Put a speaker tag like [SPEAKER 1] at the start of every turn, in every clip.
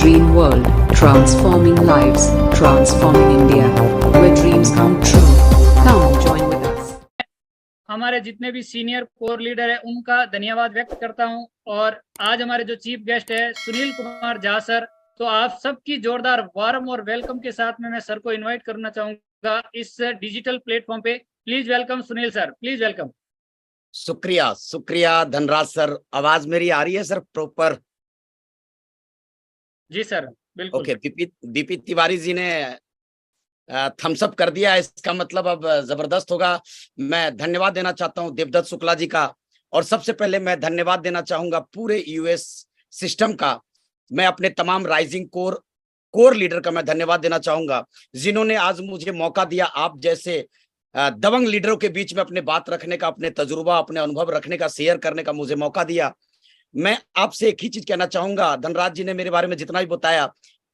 [SPEAKER 1] Dream World, transforming lives, transforming India, where dreams come true. Come join with us.
[SPEAKER 2] हमारे जितने भी senior core leader है उनका धन्यवाद व्यक्त करता हूं। और आज हमारे जो चीफ गेस्ट है सुनील कुमार झा सर, तो आप सबकी जोरदार वार्म और वेलकम के साथ में मैं सर को इनवाइट करना चाहूंगा इस डिजिटल प्लेटफॉर्म पे। Please welcome Sunil sir, please welcome.
[SPEAKER 3] शुक्रिया शुक्रिया धनराज सर। आवाज मेरी आ रही है सर प्रॉपर?
[SPEAKER 2] जी सर बिल्कुल।
[SPEAKER 3] ओके, बीपी तिवारी जी ने थम्स अप कर दिया, इसका मतलब अब जबरदस्त होगा। मैं धन्यवाद देना चाहता हूं देवदत्त शुक्ला जी का, और सबसे पहले मैं धन्यवाद देना चाहूंगा पूरे यूएस सिस्टम का। मैं अपने तमाम राइजिंग कोर लीडर का मैं धन्यवाद देना चाहूंगा, जिन्होंने आज मुझे मौका दिया आप जैसे दबंग लीडरों के बीच में अपने बात रखने का, अपने तजुर्बा, अपने अनुभव रखने का, शेयर करने का मुझे मौका दिया। मैं आपसे एक ही चीज कहना चाहूंगा, धनराज जी ने मेरे बारे में जितना भी बताया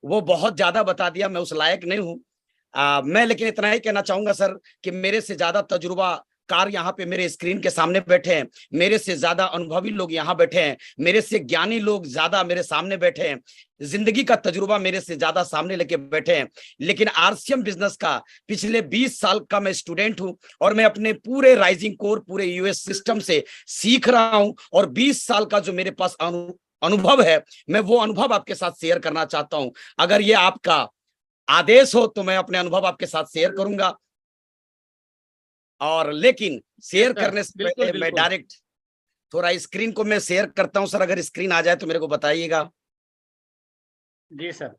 [SPEAKER 3] वो बहुत ज्यादा बता दिया, मैं उस लायक नहीं हूं। मैं लेकिन इतना ही कहना चाहूंगा सर कि मेरे से ज्यादा तजुर्बा कार यहाँ पे मेरे स्क्रीन के सामने बैठे हैं, मेरे से ज्यादा अनुभवी लोग यहाँ बैठे हैं, मेरे से ज्ञानी लोग ज्यादा मेरे सामने बैठे हैं, जिंदगी का तजुर्बा मेरे से ज्यादा सामने लेके बैठे हैं। लेकिन आरसीएम बिजनेस का पिछले 20 साल का मैं स्टूडेंट हूं, और मैं अपने पूरे राइजिंग कोर, पूरे यूएस सिस्टम से सीख रहा हूं, और 20 साल का जो मेरे पास अनुभव है, मैं वो अनुभव आपके साथ शेयर करना चाहता हूं। अगर ये आपका आदेश हो तो मैं अपने अनुभव आपके साथ शेयर करूंगा। और लेकिन शेयर करने से पहले मैं डायरेक्ट थोड़ा स्क्रीन को मैं शेयर करता हूं सर। अगर स्क्रीन आ जाए तो मेरे को बताइएगा।
[SPEAKER 2] जी sir.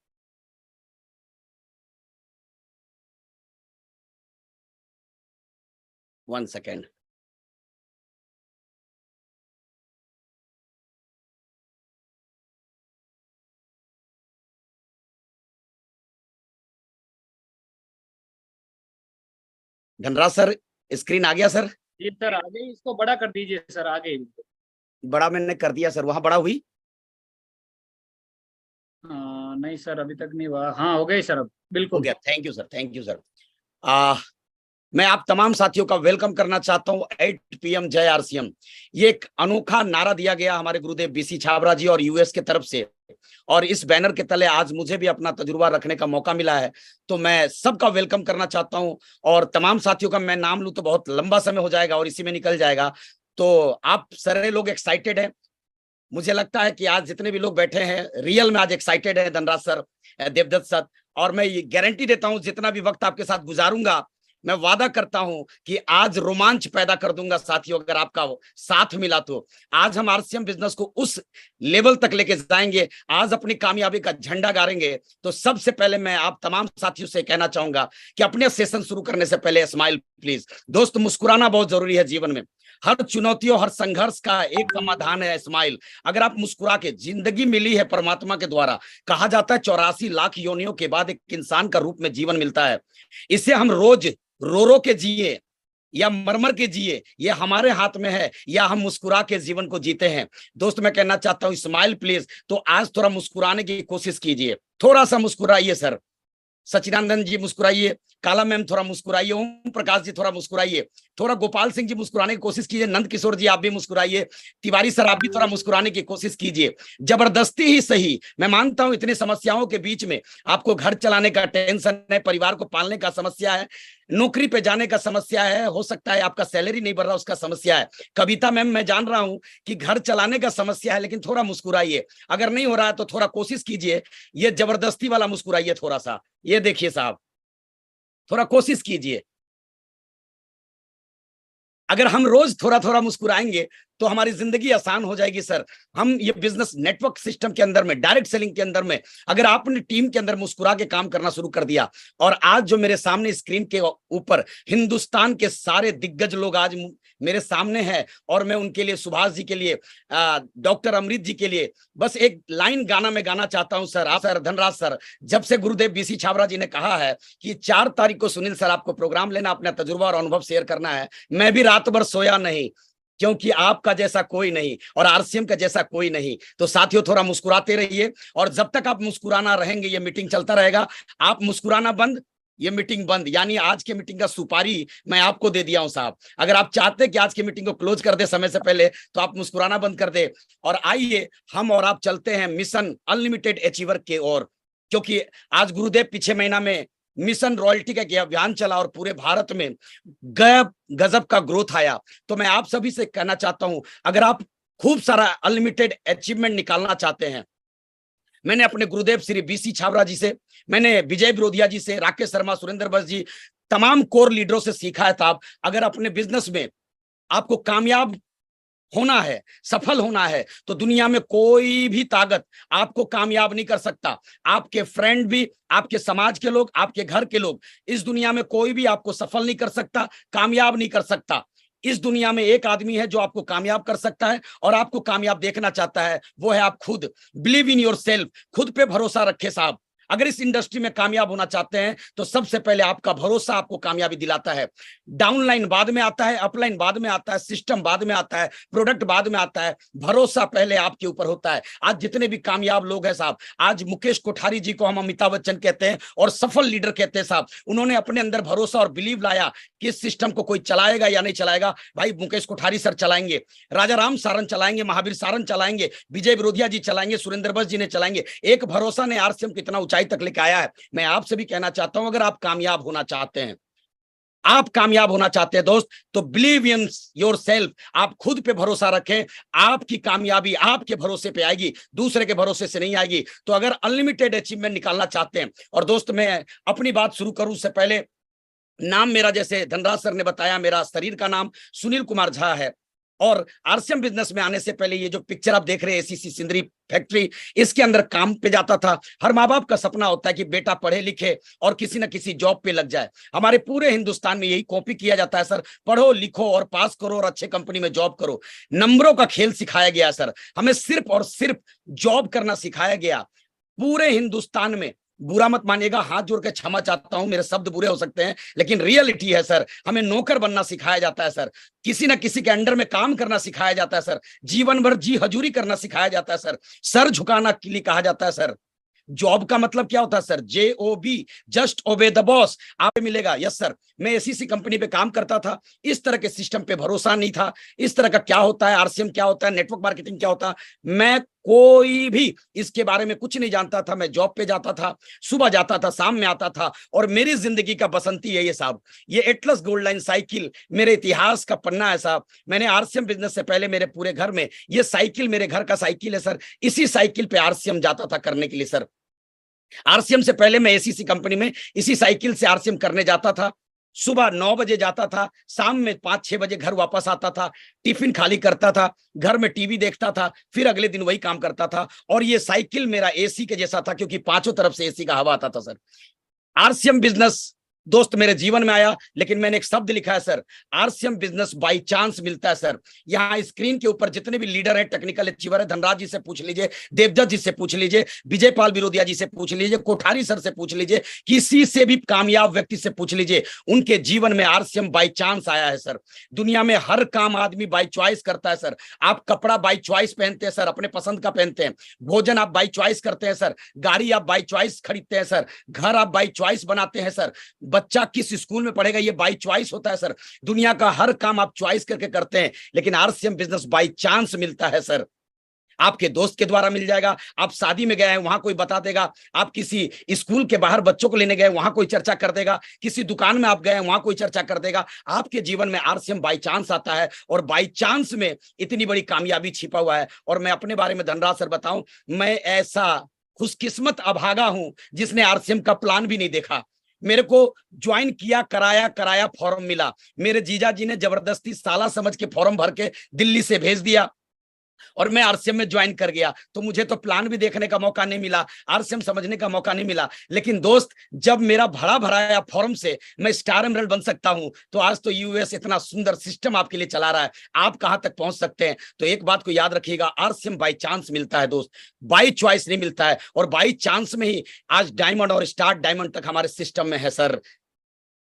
[SPEAKER 3] One second. Dhanraj sir screen आ गया सर?
[SPEAKER 2] जी सर आगे इसको बड़ा कर दीजिए सर, आगे।
[SPEAKER 3] बड़ा मैंने कर दिया सर, वहां बड़ा हुई?
[SPEAKER 2] नहीं सर अभी तक नहीं हुआ। हाँ हो गई सर, अब
[SPEAKER 3] हो
[SPEAKER 2] बिल्कुल।
[SPEAKER 3] गया। Thank you sir, thank you sir. मैं आप तमाम साथियों का वेलकम करना चाहता हूं। 8 PM जय आरसीएम, ये एक अनोखा नारा दिया गया हमारे गुरुदेव बीसी छाबरा जी और यूएस के तरफ से, और इस बैनर के तले आज मुझे भी अपना तजुर्बा रखने का मौका मिला है, तो मैं सबका वेलकम करना चाहता हूं। और तमाम साथियों का मैं नाम लूं तो बहुत लंबा समय हो जाएगा और इसी में निकल जाएगा। तो आप सारे लोग एक्साइटेड हैं, मुझे लगता है कि आज जितने भी लोग बैठे हैं रियल में आज एक्साइटेड है धनराज सर, देवदत्त सर। और मैं ये गारंटी देता हूं जितना भी वक्त आपके साथ गुजारूंगा, मैं वादा करता हूं कि आज रोमांच पैदा कर दूंगा साथियों, अगर आपका साथ मिला तो। आज हम आरसीएम बिजनेस को उस लेवल तक लेके जाएंगे, आज अपनी कामयाबी का झंडा गाड़ेंगे। तो सबसे पहले मैं आप तमाम साथियों से कहना चाहूंगा कि अपने सेशन शुरू करने से पहले स्माइल प्लीज। दोस्त, मुस्कुराना बहुत जरूरी है जीवन में। हर चुनौतियों, हर संघर्ष का एक समाधान है स्माइल। अगर आप मुस्कुरा के, जिंदगी मिली है परमात्मा के द्वारा, कहा जाता है 84 लाख योनियों के बाद एक इंसान का रूप में जीवन मिलता है। इसे हम रोज रो रो के जिए या मरमर के जिए, ये हमारे हाथ में है, या हम मुस्कुरा के जीवन को जीते हैं। दोस्त मैं कहना चाहता हूं स्माइल प्लीज। तो आज थोड़ा मुस्कुराने की कोशिश कीजिए, थोड़ा सा मुस्कुराइए सर। सचिदानंद जी मुस्कुराइए, काला मैम थोड़ा मुस्कुराइए, ओम प्रकाश जी थोड़ा मुस्कुराइए, थोड़ा गोपाल सिंह जी मुस्कुराने की कोशिश कीजिए, नंद किशोर जी आप भी मुस्कुराइए, तिवारी सर आप भी थोड़ा मुस्कुराने की कोशिश कीजिए। जबरदस्ती ही सही, मैं मानता हूं इतनी समस्याओं के बीच में आपको घर चलाने का टेंशन है, परिवार को पालने का समस्या है, नौकरी पे जाने का समस्या है, हो सकता है आपका सैलरी नहीं बढ़ रहा उसका समस्या है। कविता मैम मैं जान रहा हूं कि घर चलाने का समस्या है, लेकिन थोड़ा मुस्कुराइए। अगर नहीं हो रहा है तो थोड़ा कोशिश कीजिए, ये जबरदस्ती वाला मुस्कुराइए थोड़ा सा। ये देखिए साहब, थोड़ा कोशिश कीजिए। अगर हम रोज थोड़ा थोड़ा मुस्कुराएंगे तो हमारी जिंदगी आसान हो जाएगी सर। हम ये बिजनेस नेटवर्क सिस्टम के अंदर में, डायरेक्ट सेलिंग के अंदर में, अगर आपने टीम के अंदर मुस्कुरा के काम करना शुरू कर दिया, और आज जो मेरे सामने स्क्रीन के ऊपर हिंदुस्तान के सारे दिग्गज लोग आज मेरे सामने हैं, और मैं उनके लिए, सुभाष जी के लिए, डॉक्टर अमृत जी के लिए बस एक लाइन गाना मैं गाना चाहता हूं सर। आप सर, धनराज सर, जब से गुरुदेव बीसी छाबरा जी ने कहा है कि 4 तारीख को सुनील सर आपको प्रोग्राम लेना, अपना तजुर्बा और अनुभव शेयर करना है, मैं भी रात भर सोया नहीं, क्योंकि आपका जैसा कोई नहीं और आरसीएम का जैसा कोई नहीं। तो साथियों थोड़ा मुस्कुराते रहिए, और जब तक आप मुस्कुराना रहेंगे ये मीटिंग चलता रहेगा। आप मुस्कुराना बंद, ये मीटिंग बंद, यानी आज की मीटिंग का सुपारी मैं आपको दे दिया हूं साहब। अगर आप चाहते हैं कि आज की मीटिंग को क्लोज कर दे समय से पहले, तो आप मुस्कुराना बंद कर दे और आइए हम और आप चलते हैं मिशन अनलिमिटेड अचीवर के ओर। क्योंकि आज गुरुदेव पिछले महीना में मिशन रॉयल्टी का अभियान चला और पूरे भारत में गजब का ग्रोथ आया। तो मैं आप सभी से कहना चाहता हूं, अगर आप खूब सारा अनलिमिटेड अचीवमेंट निकालना चाहते हैं, मैंने अपने गुरुदेव श्री बीसी छाबरा जी से, मैंने विजय बिरोधिया जी से, राकेश शर्मा, सुरेंद्र बस जी, तमाम कोर लीडरों से सीखा है। साहब अगर अपने बिजनेस में आपको कामयाब होना है, सफल होना है, तो दुनिया में कोई भी ताकत आपको कामयाब नहीं कर सकता। आपके फ्रेंड भी, आपके समाज के लोग, आपके घर के लोग, इस दुनिया में कोई भी आपको सफल नहीं कर सकता, कामयाब नहीं कर सकता। इस दुनिया में एक आदमी है जो आपको कामयाब कर सकता है और आपको कामयाब देखना चाहता है, वो है आप खुद। बिलीव इन योर सेल्फ, खुद पे भरोसा रखे साहब। अगर इस इंडस्ट्री में कामयाब होना चाहते हैं तो सबसे पहले आपका भरोसा आपको कामयाबी दिलाता है। डाउनलाइन बाद में आता है, अपलाइन बाद में आता है, सिस्टम बाद में आता है, प्रोडक्ट बाद में आता है, भरोसा पहले आपके ऊपर होता है। आज जितने भी कामयाब लोग हैं साहब, आज मुकेश कोठारी जी को हम अमिताभ बच्चन कहते हैं और सफल लीडर कहते हैं साहब। उन्होंने अपने अंदर भरोसा और बिलीव लाया कि इस सिस्टम को कोई चलाएगा या नहीं चलाएगा। भाई मुकेश कोठारी सर चलाएंगे, राजा राम सारन चलाएंगे, महावीर सारन चलाएंगे, विजय बिरोधिया जी चलाएंगे, सुरेंद्र बस जी ने चलाएंगे। एक भरोसा ने आरसीएम कितना ऊंचाई तक लेकर आया है। मैं आपसे भी कहना चाहता हूं, अगर आप कामयाब होना चाहते हैं, आप कामयाब होना चाहते हैं दोस्त, तो बिलीव इन योर सेल्फ, आप खुद पे भरोसा रखें। आपकी कामयाबी आपके भरोसे पे आएगी, दूसरे के भरोसे से नहीं आएगी। तो अगर अनलिमिटेड अचीवमेंट निकालना चाहते हैं, और दोस्त मैं अपनी बात शुरू करूं उससे पहले, नाम मेरा जैसे धनराज सर ने बताया, मेरा शरीर का नाम सुनील कुमार झा है। और आरसीएम बिजनेस में आने से पहले ये जो पिक्चर आप देख रहे हैं, एसीसी सिंदरी फैक्ट्री, इसके अंदर काम पे जाता था। हर माँ बाप का सपना होता है कि बेटा पढ़े लिखे और किसी ना किसी जॉब पे लग जाए। हमारे पूरे हिंदुस्तान में यही कॉपी किया जाता है सर, पढ़ो लिखो और पास करो और अच्छे कंपनी में जॉब करो। नंबरों का खेल सिखाया गया सर, हमें सिर्फ और सिर्फ जॉब करना सिखाया गया पूरे हिंदुस्तान में। बुरा मत मानिएगा, हाथ जोड़ के क्षमा चाहता हूं, मेरे शब्द बुरे हो सकते हैं, लेकिन रियलिटी है सर। हमें नौकर बनना सिखाया जाता है सर, किसी ना किसी के अंडर में काम करना सिखाया जाता है सर, जीवन भर जी हजूरी करना सिखाया जाता है सर, सर झुकाना के लिए कहा जाता है सर। जॉब का मतलब क्या होता है sir? JOB, just obey the boss. आप मिलेगा, यस सर। मैं एसीसी कंपनी पे काम करता था, इस तरह के सिस्टम पे भरोसा नहीं था, इस तरह का क्या होता है, आरसीएम क्या होता है, नेटवर्क मार्केटिंग क्या होता है, मैं कोई भी इसके बारे में कुछ नहीं जानता था। मैं जॉब पे जाता था, सुबह जाता था, शाम में आता था, और मेरी जिंदगी का बसंती है ये साहब। ये एटलस गोल्ड लाइन साइकिल मेरे इतिहास का पन्ना है साहब। मैंने आरसीएम बिजनेस से पहले मेरे पूरे घर में ये साइकिल मेरे घर का साइकिल है सर। इसी साइकिल पे आरसीएम जाता था करने के लिए सर। आरसीएम से पहले मैं एसीसी कंपनी में इसी साइकिल से आरसीएम करने जाता था। सुबह 9 बजे जाता था, शाम में 5-6 बजे घर वापस आता था, टिफिन खाली करता था, घर में टीवी देखता था, फिर अगले दिन वही काम करता था। और ये साइकिल मेरा एसी के जैसा था, क्योंकि पांचों तरफ से एसी का हवा आता था सर। आरसीएम बिजनेस दोस्त मेरे जीवन में आया, लेकिन मैंने एक शब्द लिखा है sir, RCM business by chance मिलता है सर। यहाँ स्क्रीन के ऊपर जितने भी लीडर हैं, टेक्निकल अचीवर है, धनराज जी से पूछ लीजिए, देवदत्त जी से पूछ लीजिए, विजय पाल बिरोधिया जी से पूछ लीजिए, कोठारी सर से पूछ लीजिए, किसी से भी कामयाब व्यक्ति से पूछ लीजिए, उनके जीवन में आरसीएम बाय चांस आया है सर। दुनिया में हर काम आदमी बाय चॉइस करता है सर। आप कपड़ा बाय चॉइस पहनते हैं सर, अपने पसंद का पहनते हैं। भोजन आप बाय चॉइस करते हैं सर। गाड़ी आप बाय चॉइस खरीदते हैं सर। घर आप बाय चॉइस बनाते हैं सर। बच्चा किस स्कूल में पढ़ेगा ये बाय चॉइस होता है सर। दुनिया का हर काम आप चॉइस करके करते हैं, लेकिन आरसीएम बिजनेस बाय चांस मिलता है सर। आपके दोस्त के द्वारा मिल जाएगा, आप शादी में गए हैं वहां कोई बता देगा, आप किसी स्कूल के बाहर बच्चों को लेने गए वहां कोई चर्चा कर देगा, किसी दुकान में आप गए वहां कोई चर्चा कर देगा। आपके जीवन में आरसीएम बाय चांस आता है, और बाय चांस में इतनी बड़ी कामयाबी छिपा हुआ है। और मैं अपने बारे में धनराज सर बताऊं, मैं ऐसा खुशकिस्मत अभागा हूं जिसने आरसीएम का प्लान भी नहीं देखा। मेरे को ज्वाइन किया, कराया फॉर्म मिला। मेरे जीजा जी ने जबरदस्ती साला समझ के फॉर्म भर के दिल्ली से भेज दिया और मैं आरसीएम में ज्वाइन कर गया। तो मुझे तो प्लान भी देखने का मौका नहीं मिला, आरसीएम समझने का मौका नहीं मिला। लेकिन दोस्त, जब मेरा भरा भराया फॉर्म से मैं स्टार एमरल्ड बन सकता हूं, तो आज तो यूएस इतना सुंदर सिस्टम आपके लिए चला रहा है, आप कहां तक पहुंच सकते हैं। तो एक बात को याद रखिएगा, आरसीएम बाय चांस मिलता है दोस्त, बाय चॉइस नहीं मिलता है। और बाय चांस में ही आज डायमंड और स्टार डायमंड तक हमारे सिस्टम में है सर।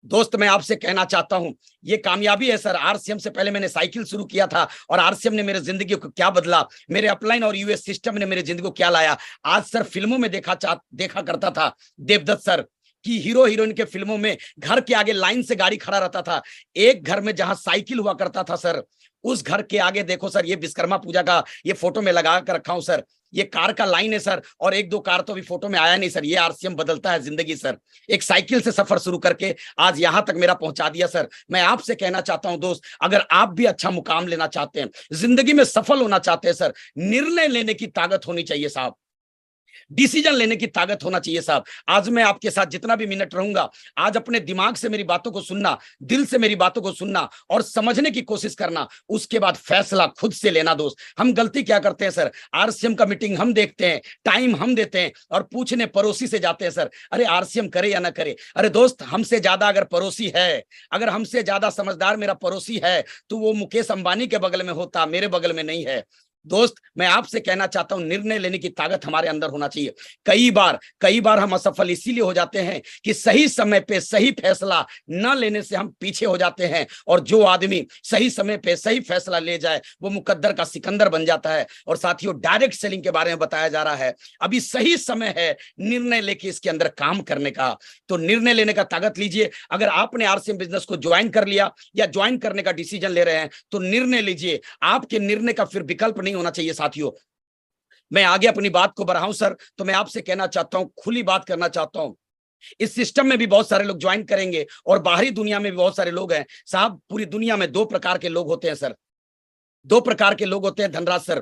[SPEAKER 3] दोस्त मैं आपसे कहना चाहता हूं, ये कामयाबी है सर। आरसीएम से पहले मैंने साइकिल शुरू किया था, और आरसीएम ने मेरे जिंदगी को क्या बदला, मेरे अपलाइन और यूएस सिस्टम ने मेरे जिंदगी को क्या लाया। आज सर फिल्मों में देखा करता था देवदत्त सर, कि हीरो हीरोइन के फिल्मों में घर के आगे लाइन से गाड़ी खड़ा रहता था। एक घर में जहां साइकिल हुआ करता था सर, उस घर के आगे देखो सर, ये विश्वकर्मा पूजा का ये फोटो में लगा कर रखा हूं सर, ये कार का लाइन है सर, और एक दो कार तो अभी फोटो में आया नहीं सर। ये आरसीएम बदलता है जिंदगी सर। एक साइकिल से सफर शुरू करके आज यहां तक मेरा पहुंचा दिया सर। मैं आपसे कहना चाहता हूं दोस्त, अगर आप भी अच्छा मुकाम लेना चाहते हैं, जिंदगी में सफल होना चाहते हैं सर, निर्णय लेने की ताकत होनी चाहिए साहब, डिसीजन लेने की ताकत होना चाहिए साहब। आज मैं आपके साथ जितना भी मिनट रहूंगा, आज अपने दिमाग से मेरी बातों को सुनना, दिल से मेरी बातों को सुनना और समझने की कोशिश करना, उसके बाद फैसला खुद से लेना। दोस्त, हम गलती क्या करते हैं सर, आरसीएम का मीटिंग हम देखते हैं, टाइम हम देते हैं और पूछने पड़ोसी से जाते हैं सर, अरे आरसीएम करे या ना करे। अरे दोस्त, हमसे ज्यादा अगर पड़ोसी है, अगर हमसे ज्यादा समझदार मेरा पड़ोसी है, तो वो मुकेश अंबानी के बगल में होता, मेरे बगल में नहीं है। दोस्त, मैं आपसे कहना चाहता हूं, निर्णय लेने की ताकत हमारे अंदर होना चाहिए। कई बार हम असफल इसीलिए हो जाते हैं कि सही समय पे सही फैसला न लेने से हम पीछे हो जाते हैं, और जो आदमी सही समय पे सही फैसला ले जाए वो मुकद्दर का सिकंदर बन जाता है। और साथियों, डायरेक्ट सेलिंग के बारे में बताया जा रहा है, अभी सही समय है निर्णय लेके इसके अंदर काम करने का। तो निर्णय लेने का ताकत लीजिए। अगर आपने आरसीएम बिजनेस को ज्वाइन कर लिया या ज्वाइन करने का डिसीजन ले रहे हैं, तो निर्णय लीजिए। आपके निर्णय का फिर विकल्प नहीं होना चाहिए साथियों। मैं आगे अपनी बात को बढ़ाऊं सर, तो मैं आपसे कहना चाहता हूं, खुली बात करना चाहता हूं, इस सिस्टम में भी बहुत सारे लोग ज्वाइन करेंगे और बाहरी दुनिया में भी बहुत सारे लोग हैं साहब। पूरी दुनिया में दो प्रकार के लोग होते हैं सर, दो प्रकार के लोग होते हैं धनराज सर।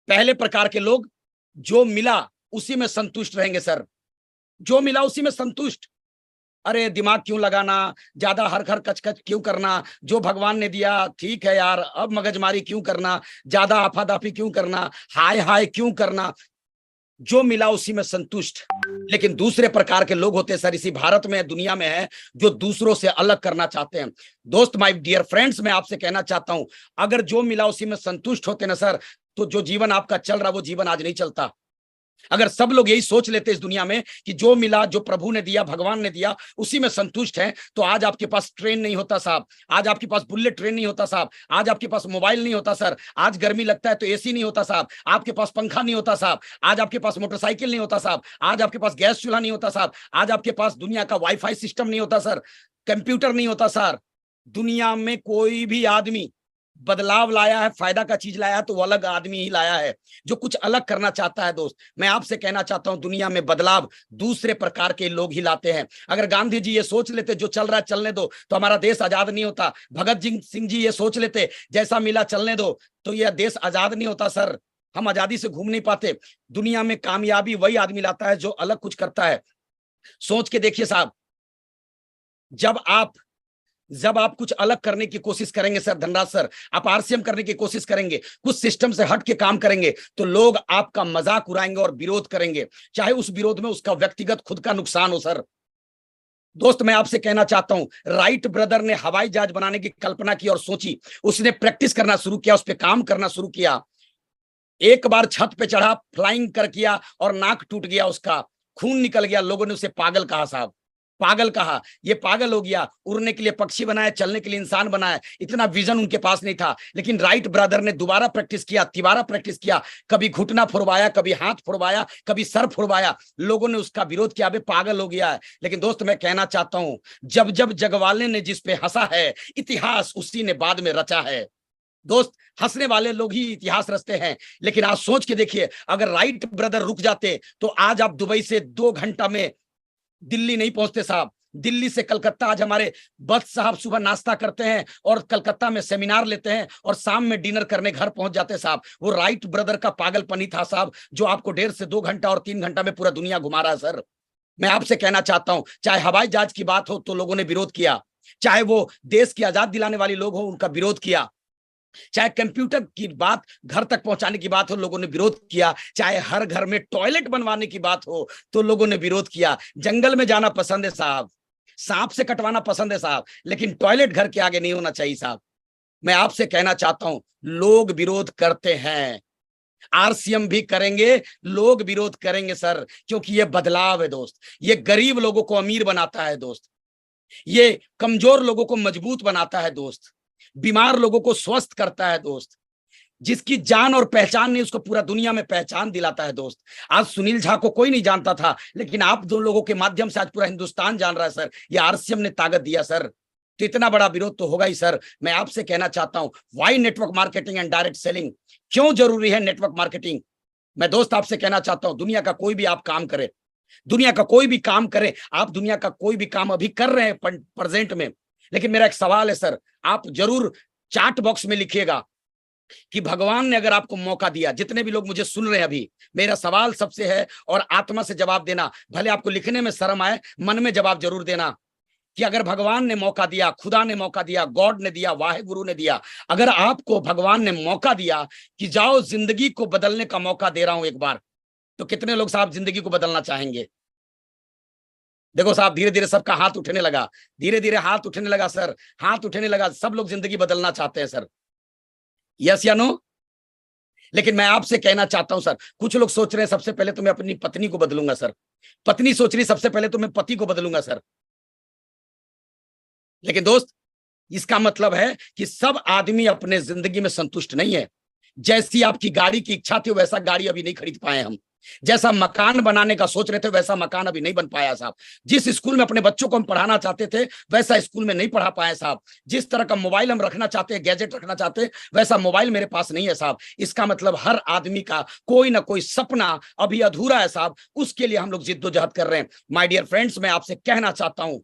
[SPEAKER 3] पहले प्रकार के लोग, जो मिला उसी में संतुष्ट रहेंगे सर, जो मिला उसी में संतुष्ट। अरे दिमाग क्यों लगाना, ज्यादा हर घर कचकच क्यों करना, जो भगवान ने दिया ठीक है यार, अब मगजमारी क्यों करना, ज्यादा आफादाफी क्यों करना, हाय हाय क्यों करना, जो मिला उसी में संतुष्ट। लेकिन दूसरे प्रकार के लोग होते हैं सर, इसी भारत में दुनिया में है, जो दूसरों से अलग करना चाहते हैं। दोस्त, माय डियर फ्रेंड्स, मैं आपसे कहना चाहता हूं, अगर जो मिला उसी में संतुष्ट होते ना सर, तो जो जीवन आपका चल रहा वो जीवन आज नहीं चलता। अगर सब लोग यही सोच लेते इस दुनिया में कि जो मिला, जो प्रभु ने दिया, भगवान ने दिया, उसी में संतुष्ट है, तो आज आपके पास ट्रेन नहीं होता साहब, आज आपके पास बुलेट ट्रेन नहीं होता साहब, आज आपके पास मोबाइल नहीं होता सर, आज गर्मी लगता है तो एसी नहीं होता साहब, आपके पास पंखा नहीं होता साहब, आज आपके पास मोटरसाइकिल नहीं होता साहब, आज आपके पास गैस चूल्हा नहीं होता साहब, आज आपके पास दुनिया का वाईफाई सिस्टम नहीं होता सर, कंप्यूटर नहीं होता सर। दुनिया में कोई भी आदमी बदलाव लाया है, फायदा का चीज लाया है, तो वो अलग आदमी ही लाया है, जो कुछ अलग करना चाहता है। दोस्त, मैं आपसे कहना चाहता हूं, दुनिया में बदलाव दूसरे प्रकार के लोग ही लाते हैं। अगर गांधी जी ये सोच लेते जो चल रहा है चलने दो, तो हमारा देश आजाद नहीं होता। भगत सिंह जी ये सोच लेते जैसा मिला चलने दो, तो यह देश आजाद नहीं होता सर, हम आजादी से घूम नहीं पाते। दुनिया में कामयाबी वही आदमी लाता है जो अलग कुछ करता है। सोच के देखिए साहब, जब आप कुछ अलग करने की कोशिश करेंगे सर, धनराज सर, आप आरसीएम करने की कोशिश करेंगे, कुछ सिस्टम से हट के काम करेंगे, तो लोग आपका मजाक उड़ाएंगे और विरोध करेंगे, चाहे उस विरोध में उसका व्यक्तिगत खुद का नुकसान हो सर। दोस्त, मैं आपसे कहना चाहता हूं, राइट ब्रदर ने हवाई जहाज बनाने की कल्पना की और सोची, उसने प्रैक्टिस करना शुरू किया, उस पर काम करना शुरू किया। एक बार छत पे चढ़ा, फ्लाइंग कर किया और नाक टूट गया, उसका खून निकल गया। लोगों ने उसे पागल कहा साहब, पागल कहा, ये पागल हो गया। उड़ने के लिए पक्षी बनाया, चलने के लिए इंसान बनाया, इतना विजन उनके पास नहीं था। लेकिन राइट ब्रदर ने दोबारा प्रैक्टिस किया, तिबारा प्रैक्टिस किया, कभी घुटना फुड़वाया, कभी हाथ फुड़वाया, कभी सर फुड़वाया। लोगों ने उसका विरोध किया, अबे पागल हो गया है। लेकिन दोस्त, मैं कहना चाहता हूं, जब जब जगवाले ने जिस पे हंसा है, इतिहास उसी ने बाद में रचा है। दोस्त, हंसने वाले लोग ही इतिहास रचते हैं। लेकिन आज सोच के देखिए, अगर राइट ब्रदर रुक जाते, तो आज आप दुबई से 2 घंटा में दिल्ली नहीं पहुंचते साहब। दिल्ली से कलकत्ता आज हमारे बस साहब सुबह नाश्ता करते हैं और कलकत्ता में सेमिनार लेते हैं और शाम में डिनर करने घर पहुंच जाते साहब। वो राइट ब्रदर का पागलपनी था साहब, जो आपको 1.5 से 2 घंटा और 3 घंटा में पूरा दुनिया घुमा रहा है सर। मैं आपसे कहना चाहता हूं, चाहे हवाई जहाज की बात हो तो लोगों ने विरोध किया, चाहे वो देश की आजाद दिलाने वाले लोग हो उनका विरोध किया, चाहे कंप्यूटर की बात घर तक पहुंचाने की बात हो लोगों ने विरोध किया, चाहे हर घर में टॉयलेट बनवाने की बात हो तो लोगों ने विरोध किया। जंगल में जाना पसंद है साहब, सांप से कटवाना पसंद है साहब, लेकिन टॉयलेट घर के आगे नहीं होना चाहिए साहब। मैं आपसे कहना चाहता हूं, लोग विरोध करते हैं, आरसीएम भी करेंगे, लोग विरोध करेंगे सर, क्योंकि ये बदलाव है दोस्त। ये गरीब लोगों को अमीर बनाता है दोस्त, ये कमजोर लोगों को मजबूत बनाता है दोस्त, बीमार लोगों को स्वस्थ करता है दोस्त। जिसकी जान और पहचान नहीं, उसको पूरा दुनिया में पहचान दिलाता है दोस्त। आज सुनील झा को कोई नहीं जानता था, लेकिन आप दो लोगों के माध्यम से आज पूरा हिंदुस्तान जान रहा है सर। ये आरसीएम ने ताकत दिया सर, तो इतना बड़ा विरोध तो होगा ही सर। मैं आपसे कहना चाहता हूं, why network marketing and direct selling, क्यों जरूरी है नेटवर्क मार्केटिंग। मैं दोस्त आपसे कहना चाहता हूं, दुनिया का कोई भी आप काम करे, दुनिया का कोई भी काम करे, आप दुनिया का कोई भी काम अभी कर रहे हैं प्रेजेंट में, लेकिन मेरा एक सवाल है सर, आप जरूर चैट बॉक्स में लिखिएगा कि भगवान ने अगर आपको मौका दिया, जितने भी लोग मुझे सुन रहे हैं अभी, मेरा सवाल सबसे है और आत्मा से जवाब देना, भले आपको लिखने में शर्म आए, मन में जवाब जरूर देना कि अगर भगवान ने मौका दिया, खुदा ने मौका दिया, गॉड ने दिया, वाहे गुरु ने दिया, अगर आपको भगवान ने मौका दिया कि जाओ जिंदगी को बदलने का मौका दे रहा हूं एक बार, तो कितने लोग साहब जिंदगी को बदलना चाहेंगे। देखो साहब, धीरे धीरे सबका हाथ उठने लगा, धीरे धीरे हाथ उठने लगा सर, हाथ उठने लगा, सब लोग जिंदगी बदलना चाहते हैं सर, यस या नो। लेकिन मैं आपसे कहना चाहता हूं सर, कुछ लोग सोच रहे हैं सबसे पहले तो मैं अपनी पत्नी को बदलूंगा सर, पत्नी सोच रही सबसे पहले तो मैं पति को बदलूंगा सर। लेकिन दोस्त, इसका मतलब है कि सब आदमी अपने जिंदगी में संतुष्ट नहीं है। जैसी आपकी गाड़ी की इच्छा थी वैसा गाड़ी अभी नहीं खरीद पाए हम, जैसा मकान बनाने का सोच रहे थे वैसा मकान अभी नहीं बन पाया साहब, जिस स्कूल में अपने बच्चों को हम पढ़ाना चाहते थे वैसा स्कूल में नहीं पढ़ा पाए साहब, जिस तरह का मोबाइल हम रखना चाहते हैं, गैजेट रखना चाहते हैं, वैसा मोबाइल मेरे पास नहीं है साहब। इसका मतलब हर आदमी का कोई ना कोई सपना अभी अधूरा है साहब, उसके लिए हम लोग जिद्दोजहद कर रहे हैं। माय डियर फ्रेंड्स, मैं आपसे कहना चाहता हूं,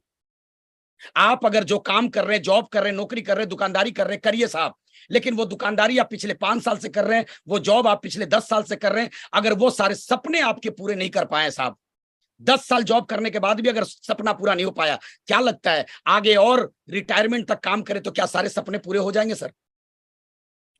[SPEAKER 3] आप अगर जो काम कर रहे हैं, जॉब कर रहे हैं, नौकरी कर रहे हैं, दुकानदारी कर रहे हैं, करिए साहब, लेकिन वो दुकानदारी आप पिछले 5 साल से कर रहे हैं, वो जॉब आप पिछले 10 साल से कर रहे हैं, अगर वो सारे सपने आपके पूरे नहीं कर पाए साहब, 10 साल जॉब करने के बाद भी अगर सपना पूरा नहीं हो पाया, क्या लगता है आगे और रिटायरमेंट तक काम करें तो क्या सारे सपने पूरे हो जाएंगे सर?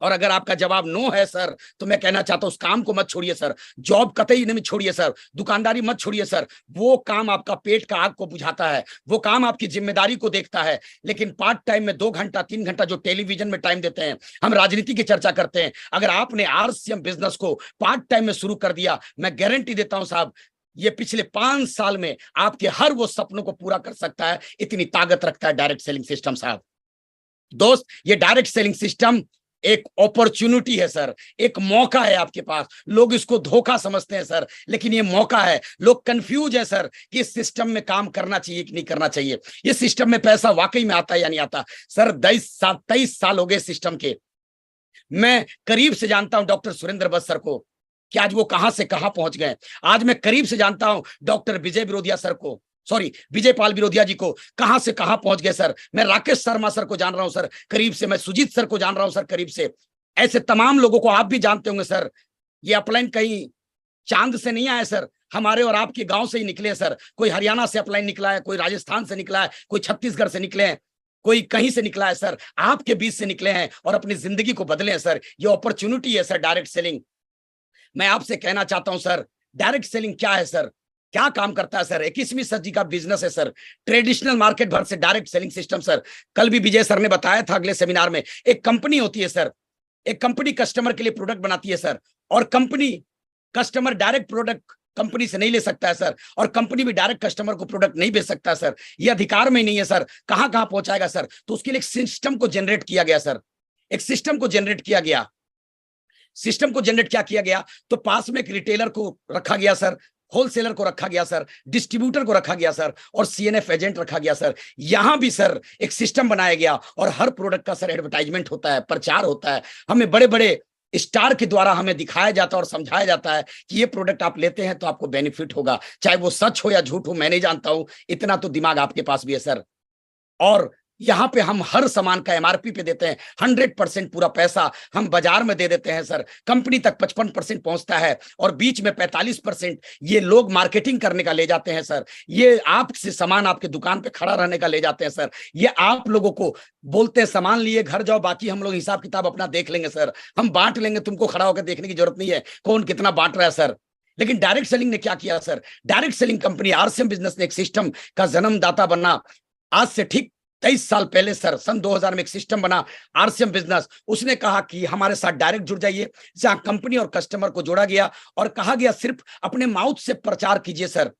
[SPEAKER 3] और अगर आपका जवाब नो है सर, तो मैं कहना चाहता हूं उस काम को मत छोड़िए सर, जॉब कतई नहीं छोड़िए सर, दुकानदारी मत छोड़िए सर, वो काम आपका पेट का आग को बुझाता है, वो काम आपकी जिम्मेदारी को देखता है। लेकिन पार्ट टाइम में 2 घंटा 3 घंटा जो टेलीविजन में टाइम देते हैं, हम राजनीति की चर्चा करते हैं, अगर आपने आरसीएम बिजनेस को पार्ट टाइम में शुरू कर दिया, मैं गारंटी देता हूं साहब, ये पिछले 5 साल में आपके हर वो सपनों को पूरा कर सकता है, इतनी ताकत रखता है डायरेक्ट सेलिंग सिस्टम साहब। दोस्त, ये डायरेक्ट सेलिंग सिस्टम एक अपॉर्चुनिटी है सर, एक मौका है आपके पास। लोग इसको धोखा समझते हैं सर, लेकिन ये मौका है। लोग कंफ्यूज है सर कि इस सिस्टम में काम करना चाहिए कि नहीं करना चाहिए, ये सिस्टम में पैसा वाकई में आता है या नहीं आता। सर 23 साल हो गए सिस्टम के, मैं करीब से जानता हूं डॉक्टर सुरेंद्र बस सर को कि आज वो कहां से कहां पहुंच गए। आज मैं करीब से जानता हूं डॉक्टर विजय बिरोधिया सर को, सॉरी विजय पाल बिरोधिया जी को, कहां से कहां पहुंच गए सर। मैं राकेश शर्मा सर को जान रहा हूं सर करीब से, मैं सुजीत सर को जान रहा हूं सर करीब से, ऐसे तमाम लोगों को आप भी जानते होंगे सर। ये अपलाइन कहीं चांद से नहीं आए सर, हमारे और आपके गांव से ही निकले सर। कोई हरियाणा से अपलाइन निकला है, कोई राजस्थान से निकला है, कोई छत्तीसगढ़ से निकले हैं, कोई कहीं से निकला है सर, आपके बीच से निकले हैं और अपनी जिंदगी को बदले हैं सर। ये अपॉर्चुनिटी है सर डायरेक्ट सेलिंग। मैं आपसे कहना चाहता हूं सर, डायरेक्ट सेलिंग क्या है सर, क्या काम करता है सर? 21वीं सदी का बिजनेस है सर, ट्रेडिशनल मार्केट भर से डायरेक्ट सेलिंग सिस्टम सर। कल भी विजय सर ने बताया था अगले सेमिनार में, एक कंपनी होती है सर, एक कंपनी कस्टमर के लिए प्रोडक्ट बनाती है सर, और company customer direct product company से नहीं ले सकता है सर, और कंपनी भी डायरेक्ट कस्टमर को प्रोडक्ट नहीं बेच सकता है सर, ये अधिकार में ही नहीं है सर। कहां कहां पहुंचाएगा सर? तो उसके लिए एक सिस्टम को जनरेट किया गया सर, एक सिस्टम को जनरेट किया गया। सिस्टम को जनरेट क्या किया गया? तो पास में एक रिटेलर को रखा गया सर, होलसेलर को रखा गया सर, डिस्ट्रीब्यूटर को रखा गया सर, और सीएनएफ एजेंट रखा गया सर। यहां भी सर एक सिस्टम बनाया गया, और हर प्रोडक्ट का सर एडवर्टाइजमेंट होता है, प्रचार होता है, हमें बड़े बड़े स्टार के द्वारा हमें दिखाया जाता है और समझाया जाता है कि ये प्रोडक्ट आप लेते हैं तो आपको बेनिफिट होगा, चाहे वो सच हो या झूठ हो मैं नहीं जानता हूं, इतना तो दिमाग आपके पास भी है सर। और यहां पे हम हर सामान का एमआरपी पे देते हैं, 100% पूरा पैसा हम बाजार में दे देते हैं सर। कंपनी तक 55% पहुंचता है, और बीच में 45% ये लोग मार्केटिंग करने का ले जाते हैं सर। ये आपसे सामान आपके दुकान पे खड़ा रहने का ले जाते हैं सर। ये आप लोगों को बोलते हैं सामान लिए घर जाओ, बाकी हम लोग हिसाब किताब अपना देख लेंगे सर, हम बांट लेंगे, तुमको खड़ा होकर देखने की जरूरत नहीं है कौन कितना बांट रहा है सर। लेकिन डायरेक्ट सेलिंग ने क्या किया sir? Direct selling company RCM business ने एक सिस्टम का जन्मदाता बनना। आज से ठीक 23 साल पहले सर, सन 2000 में एक सिस्टम बना आरसीएम बिजनेस। उसने कहा कि हमारे साथ डायरेक्ट जुड़ जाइए, जहां कंपनी और कस्टमर को जोड़ा गया और कहा गया सिर्फ अपने माउथ से प्रचार कीजिए सर,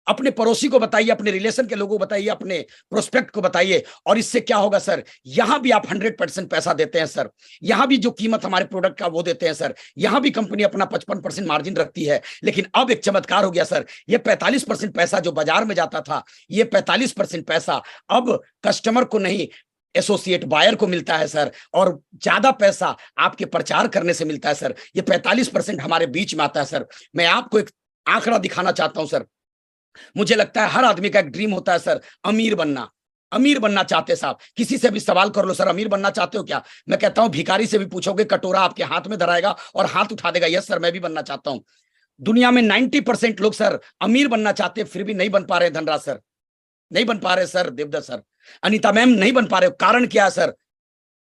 [SPEAKER 3] अपने पड़ोसी को बताइए, अपने रिलेशन के लोगों को बताइए, अपने प्रोस्पेक्ट को बताइए, और इससे क्या होगा सर, यहां भी आप 100% पैसा देते हैं सर, यहां भी जो कीमत हमारे प्रोडक्ट का वो देते हैं सर, यहां भी कंपनी अपना 55% मार्जिन रखती है। लेकिन अब एक चमत्कार हो गया सर, ये 45% पैसा जो बाजार में जाता था, ये 45% पैसा अब कस्टमर को नहीं, एसोसिएट बायर को मिलता है सर, और ज्यादा पैसा आपके प्रचार करने से मिलता है सर। ये 45% हमारे बीच में आता है सर। मैं आपको एक आंकड़ा दिखाना चाहता हूं सर। मुझे लगता है हर आदमी का एक ड्रीम होता है सर, अमीर बनना। अमीर बनना चाहते साहब, किसी से भी सवाल कर लो सर, अमीर बनना चाहते हो क्या? मैं कहता हूं भिखारी से भी पूछोगे, कटोरा आपके हाथ में धराएगा और हाथ उठा देगा, यस सर मैं भी बनना चाहता हूं। दुनिया में 90% लोग सर अमीर बनना चाहते हैं, फिर भी नहीं बन पा रहे। धनराज सर नहीं बन पा रहे sir, Devdutt sir, Anita ma'am नहीं बन पा रहे। कारण क्या है सर?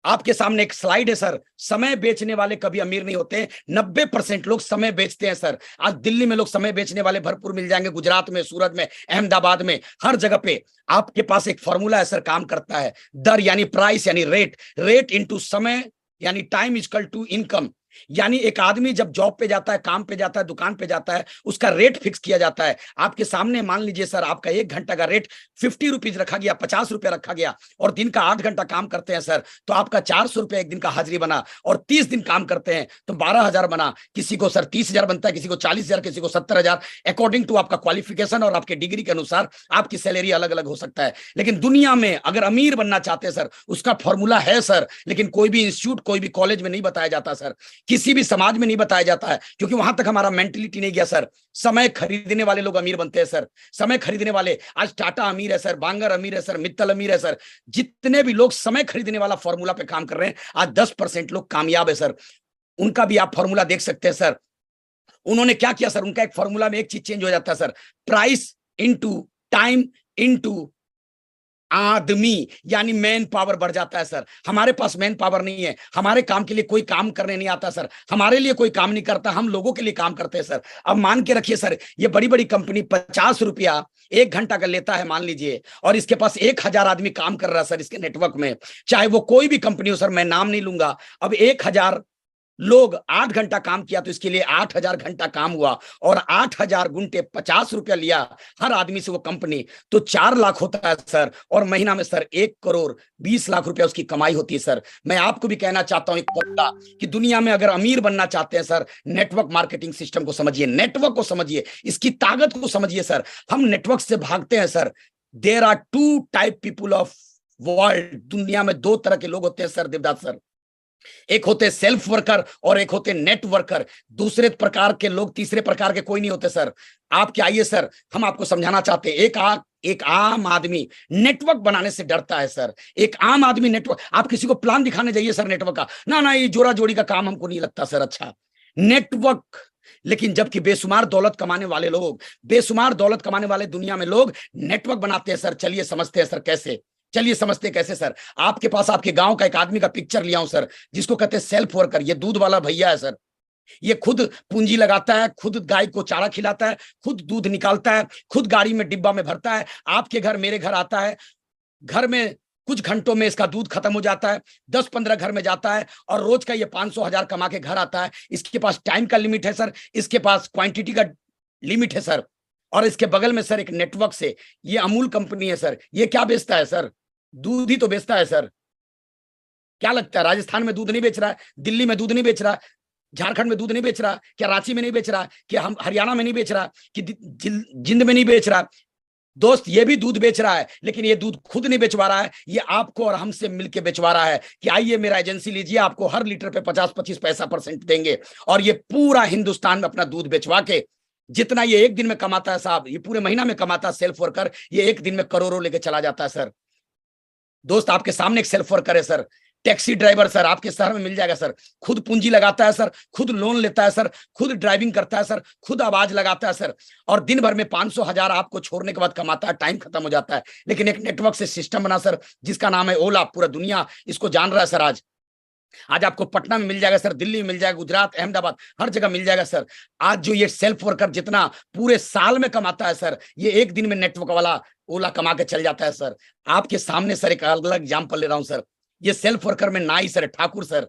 [SPEAKER 3] आपके सामने एक स्लाइड है सर, समय बेचने वाले कभी अमीर नहीं होते। 90% लोग समय बेचते हैं सर। आज दिल्ली में लोग समय बेचने वाले भरपूर मिल जाएंगे, गुजरात में, सूरत में, अहमदाबाद में, हर जगह पे आपके पास एक फॉर्मूला है सर, काम करता है। दर यानी प्राइस यानी रेट, रेट इनटू समय यानी टाइम इक्वल टू इनकम। यानी एक आदमी जब जॉब पे जाता है, काम पे जाता है, दुकान पे जाता है, उसका रेट फिक्स किया जाता है। आपके सामने मान लीजिए सर, आपका 1 घंटा का रेट 50 रुपीज रखा गया, 50 रुपया रखा गया, और दिन का 8 घंटा काम करते हैं सर, तो आपका 400 रुपया एक दिन का हाजिरी बना। और 30 दिन काम करते हैं तो 12,000 बना। किसी को सर 30,000 बनता है, किसी को 40,000, किसी को 70,000, अकॉर्डिंग टू आपका क्वालिफिकेशन और आपके डिग्री के अनुसार आपकी सैलरी अलग अलग हो सकता है। लेकिन दुनिया में अगर अमीर बनना चाहते हैं सर, उसका फॉर्मूला है सर, लेकिन कोई भी इंस्टीट्यूट, कोई भी कॉलेज में नहीं बताया जाता सर, किसी भी समाज में नहीं बताया जाता है, क्योंकि वहां तक हमारा मेंटलिटी नहीं गया सर। समय खरीदने वाले लोग अमीर बनते हैं सर, समय खरीदने वाले। आज टाटा अमीर है सर, बांगर अमीर है सर, मित्तल अमीर है सर। जितने भी लोग समय खरीदने वाला फॉर्मूला पे काम कर रहे हैं, आज 10% लोग कामयाब है सर। उनका भी आप फॉर्मूला देख सकते हैं सर। उन्होंने क्या किया सर, उनका एक फॉर्मूला में एक चीज चेंज हो जाता है sir, price into time into आदमी, यानी मैन पावर बढ़ जाता है सर। हमारे पास मैन पावर नहीं है, हमारे काम के लिए कोई काम करने नहीं आता सर, हमारे लिए कोई काम नहीं करता, हम लोगों के लिए काम करते हैं सर। अब मान के रखिए सर, ये बड़ी बड़ी कंपनी 50 रुपया 1 घंटा का लेता है मान लीजिए, और इसके पास 1,000 आदमी काम कर रहा है सर इसके नेटवर्क में, चाहे वो कोई भी कंपनी हो सर, मैं नाम नहीं लूंगा। अब 1,000 लोग 8 घंटा काम किया तो इसके लिए 8,000 घंटा काम हुआ, और 8,000 गुंटे 50 रुपया लिया हर आदमी से वो कंपनी, तो 4 लाख होता है सर। और महीना में सर 1 करोड़ 20 लाख रुपया उसकी कमाई होती है सर। मैं आपको भी कहना चाहता हूं एक फॉर्मूला, कि दुनिया में अगर अमीर बनना चाहते हैं सर, नेटवर्क मार्केटिंग सिस्टम को समझिए, नेटवर्क को समझिए, इसकी ताकत को समझिए सर। हम नेटवर्क से भागते हैं sir. There are 2 type people of world. दुनिया में 2 तरह के लोग होते हैं सर देवदास सर, एक होते सेल्फ वर्कर और एक होते नेट वर्कर। दूसरे प्रकार के लोग, तीसरे प्रकार के कोई नहीं होते सर। आप क्या, आइए सर, हम आपको समझाना चाहते हैं। एक आम आदमी नेटवर्क बनाने से डरता है सर। एक आम आदमी नेटवर्क, आप किसी को प्लान दिखाने जाइए सर नेटवर्क का, ना ये जोड़ा जोड़ी का काम हमको नहीं लगता सर अच्छा नेटवर्क। लेकिन जबकि बेशुमार दौलत कमाने वाले लोग, बेशुमार दौलत कमाने वाले दुनिया में लोग नेटवर्क बनाते हैं सर। चलिए समझते हैं सर कैसे, चलिए समझते कैसे सर। आपके पास आपके गांव का एक आदमी का पिक्चर लिया हूं सर, जिसको कहते हैं सेल्फ वर्कर। ये दूध वाला भैया है सर, ये खुद पूंजी लगाता है, खुद गाय को चारा खिलाता है, खुद दूध निकालता है, खुद गाड़ी में डिब्बा में भरता है, आपके घर मेरे घर आता है, घर में कुछ घंटों में इसका दूध खत्म हो जाता है, 10-15 घर में जाता है, और रोज का ये 500,000 कमा के घर आता है। इसके पास टाइम का लिमिट है सर, इसके पास क्वांटिटी का लिमिट है सर। और इसके बगल में सर एक नेटवर्क से, ये अमूल कंपनी है सर, ये क्या बेचता है सर? दूध ही तो बेचता है सर। क्या लगता है राजस्थान में दूध नहीं बेच रहा है, दिल्ली में दूध नहीं बेच रहा, झारखंड में दूध नहीं बेच रहा, क्या रांची में नहीं बेच रहा, क्या हम हरियाणा में नहीं बेच रहा, कि जिंद में नहीं बेच रहा? दोस्त ये भी दूध बेच रहा है, लेकिन ये दूध खुद नहीं बेचवा रहा है, ये आपको और हमसे मिलके बेचवा रहा है कि आइए मेरा एजेंसी लीजिए, आपको हर लीटर पे 50-25 पैसा % देंगे। और ये पूरा हिंदुस्तान में अपना दूध बेचवा के, जितना ये एक दिन में कमाता है साहब, ये पूरे महीना में कमाता है सेल्फ वर्कर, ये एक दिन में करोड़ों लेके चला जाता है सर। दोस्त आपके सामने एक सेल्फ वर्कर है सर, टैक्सी ड्राइवर सर, आपके शहर में मिल जाएगा सर। खुद पूंजी लगाता है सर, खुद लोन लेता है सर, खुद ड्राइविंग करता है सर, खुद आवाज लगाता है सर, और दिन भर में 500,000 आपको छोड़ने के बाद कमाता है, टाइम खत्म हो जाता है। लेकिन एक नेटवर्क से सिस्टम बना सर, जिसका नाम है ओला, पूरा दुनिया इसको जान रहा है सर। आज आपको पटना में मिल जाएगा सर, दिल्ली में मिल जाएगा, गुजरात, अहमदाबाद, हर जगह मिल जाएगा सर। आज जो ये सेल्फ वर्कर जितना पूरे साल में कमाता है सर, ये एक दिन में नेटवर्क वाला ओला कमा के चल जाता है सर। आपके सामने सर एक अलग एग्जाम्पल ले रहा हूं सर। ये सेल्फ वर्कर में नाई सर, ठाकुर सर,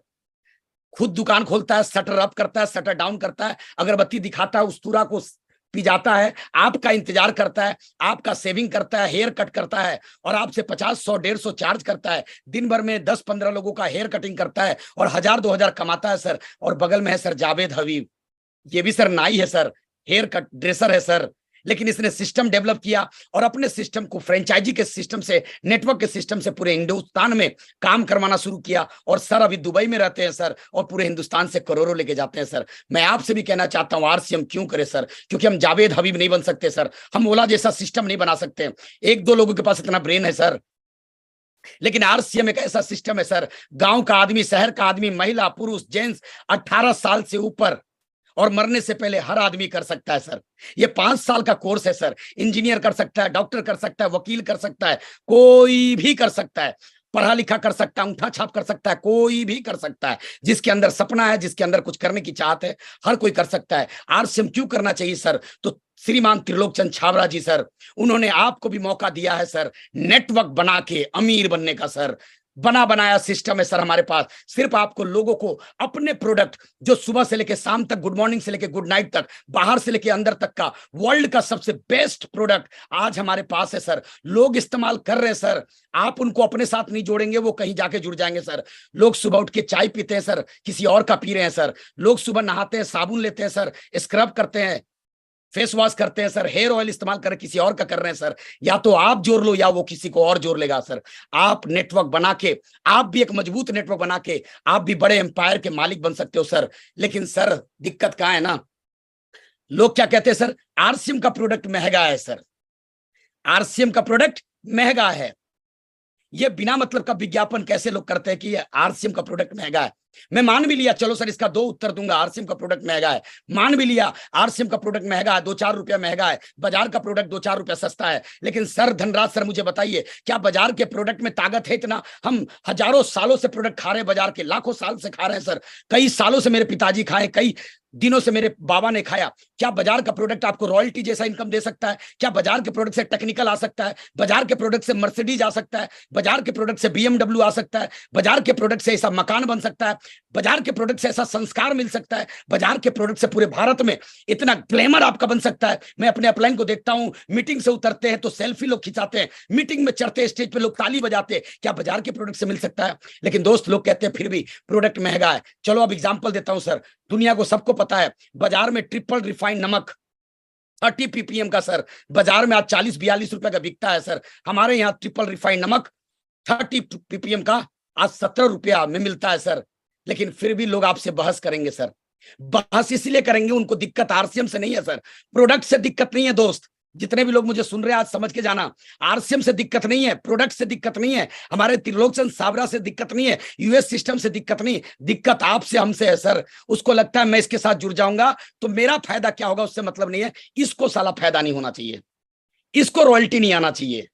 [SPEAKER 3] खुद दुकान खोलता है, शटर अप करता है, शटर डाउन करता है, अगरबत्ती दिखाता है, उस्तुरा को पी जाता है, आपका इंतजार करता है, आपका सेविंग करता है, हेयर कट करता है और आपसे 50, 100, 150 चार्ज करता है। दिन भर में 10-15 लोगों का हेयर कटिंग करता है और 1000-2000 कमाता है सर। और बगल में है सर जावेद हबीब, ये भी सर नाई है सर, हेयर कट ड्रेसर है सर। लेकिन इसने सिस्टम डेवलप किया और अपने सिस्टम को फ्रेंचाइजी के सिस्टम से, नेटवर्क के सिस्टम से पूरे हिंदुस्तान में काम करवाना शुरू किया। और सर अभी दुबई में रहते हैं सर और पूरे हिंदुस्तान से करोड़ों लेके जाते हैं सर। मैं आपसे भी कहना चाहता हूं आरसीएम क्यों करे सर, क्योंकि हम जावेद हबीब नहीं बन सकते सर, हम ओला जैसा सिस्टम नहीं बना सकते। 1-2 लोगों के पास इतना ब्रेन है सर, लेकिन आरसीएम एक ऐसा सिस्टम है सर, गांव का आदमी, शहर का आदमी, महिला, पुरुष, जेंट्स, 18 साल से ऊपर और मरने से पहले हर आदमी कर सकता है सर। ये 5 साल का कोर्स है सर। इंजीनियर कर सकता है, डॉक्टर कर सकता है, वकील कर सकता है, कोई भी कर सकता है, पढ़ा लिखा कर सकता है, अंगूठा छाप कर सकता है, कोई भी कर सकता है। जिसके अंदर सपना है, जिसके अंदर कुछ करने की चाहत है, हर कोई कर सकता है। आरसीएम क्यों करना चाहिए सर? तो श्रीमान त्रिलोकचंद छाबड़ा जी सर, उन्होंने आपको भी मौका दिया है सर, नेटवर्क बना के अमीर बनने का सर। बना बनाया सिस्टम है सर हमारे पास। सिर्फ आपको लोगों को अपने प्रोडक्ट, जो सुबह से लेके शाम तक, गुड मॉर्निंग से लेके गुड नाइट तक, बाहर से लेके अंदर तक का वर्ल्ड का सबसे बेस्ट प्रोडक्ट आज हमारे पास है सर। लोग इस्तेमाल कर रहे हैं सर, आप उनको अपने साथ नहीं जोड़ेंगे, वो कहीं जाके जुड़ जाएंगे सर। लोग सुबह उठ के चाय पीते हैं सर, किसी और का पी रहे हैं सर। लोग सुबह नहाते हैं, साबुन लेते हैं सर, स्क्रब करते हैं, फेस वॉश करते हैं सर, हेयर ऑयल इस्तेमाल कर किसी और का कर रहे हैं सर। या तो आप जोड़ लो या वो किसी को और जोड़ लेगा सर। आप नेटवर्क बना के, आप भी एक मजबूत नेटवर्क बना के आप भी बड़े एम्पायर के मालिक बन सकते हो सर। लेकिन सर दिक्कत कहां है ना, लोग क्या कहते हैं सर, आरसीएम का प्रोडक्ट महंगा है सर, आरसीएम का प्रोडक्ट महंगा है। ये बिना मतलब का विज्ञापन कैसे लोग करते हैं कि ये आरसीएम का प्रोडक्ट महंगा है। मैं मान भी लिया, चलो सर इसका 2 उत्तर दूंगा, आरसीएम का प्रोडक्ट महंगा है, मान भी लिया आरसीएम का प्रोडक्ट महंगा है, 2-4 रुपया महंगा है, बाजार का प्रोडक्ट 2-4 रुपया सस्ता है। लेकिन सर धनराज सर मुझे बताइए, क्या बाजार के प्रोडक्ट में ताकत है इतना? हम हजारों सालों से प्रोडक्ट खा रहे हैं, बाजार के लाखों साल से खा रहे हैं सर। कई सालों से मेरे पिताजी खाए, कई दिनों से मेरे बाबा ने खाया। क्या बाजार का प्रोडक्ट आपको रॉयल्टी जैसा इनकम दे सकता है? क्या बाजार के प्रोडक्ट से टेक्निकल आ सकता है? बाजार के प्रोडक्ट से मर्सिडीज आ सकता है? बाजार के प्रोडक्ट से बीएमडब्ल्यू आ सकता है? बाजार के प्रोडक्ट से ऐसा मकान बन सकता है? बाजार के प्रोडक्ट से ऐसा संस्कार मिल सकता है? बाजार के प्रोडक्ट से पूरे भारत में इतना ग्लैमर आपका बन सकता है? मैं अपने अपलाइन को देखता हूं, मीटिंग से उतरते हैं तो सेल्फी लोग खिंचाते हैं, मीटिंग में चढ़ते स्टेज पे लोग ताली बजाते हैं। क्या बाजार के प्रोडक्ट से मिल सकता है? लेकिन दोस्त लोग कहते हैं फिर भी प्रोडक्ट महंगा है। चलो अब एग्जांपल देता हूं सर, दुनिया को सबको पता है बाजार में ट्रिपल रिफाइंड नमक 30 ppm का सर बाजार में आज 40-42 रुपए का बिकता है सर। हमारे यहाँ ट्रिपल रिफाइंड नमक 30 ppm का आज 17 रुपया में मिलता है सर। लेकिन फिर भी लोग आपसे बहस करेंगे सर। बहस इसलिए करेंगे, उनको दिक्कत आरसीएम से नहीं है सर, प्रोडक्ट से दिक्कत नहीं है। दोस्त जितने भी लोग मुझे सुन रहे हैं आज समझ के जाना, आरसीएम से दिक्कत नहीं है, प्रोडक्ट से दिक्कत नहीं है, हमारे त्रिलोकचंद छाबड़ा से दिक्कत नहीं है, यूएस सिस्टम से दिक्कत नहीं, दिक्कत आपसे हमसे है सर। उसको लगता है मैं इसके साथ जुड़ जाऊंगा तो मेरा फायदा क्या होगा, उससे मतलब नहीं है। इसको साला फायदा नहीं होना चाहिए, इसको रॉयल्टी नहीं आना चाहिए।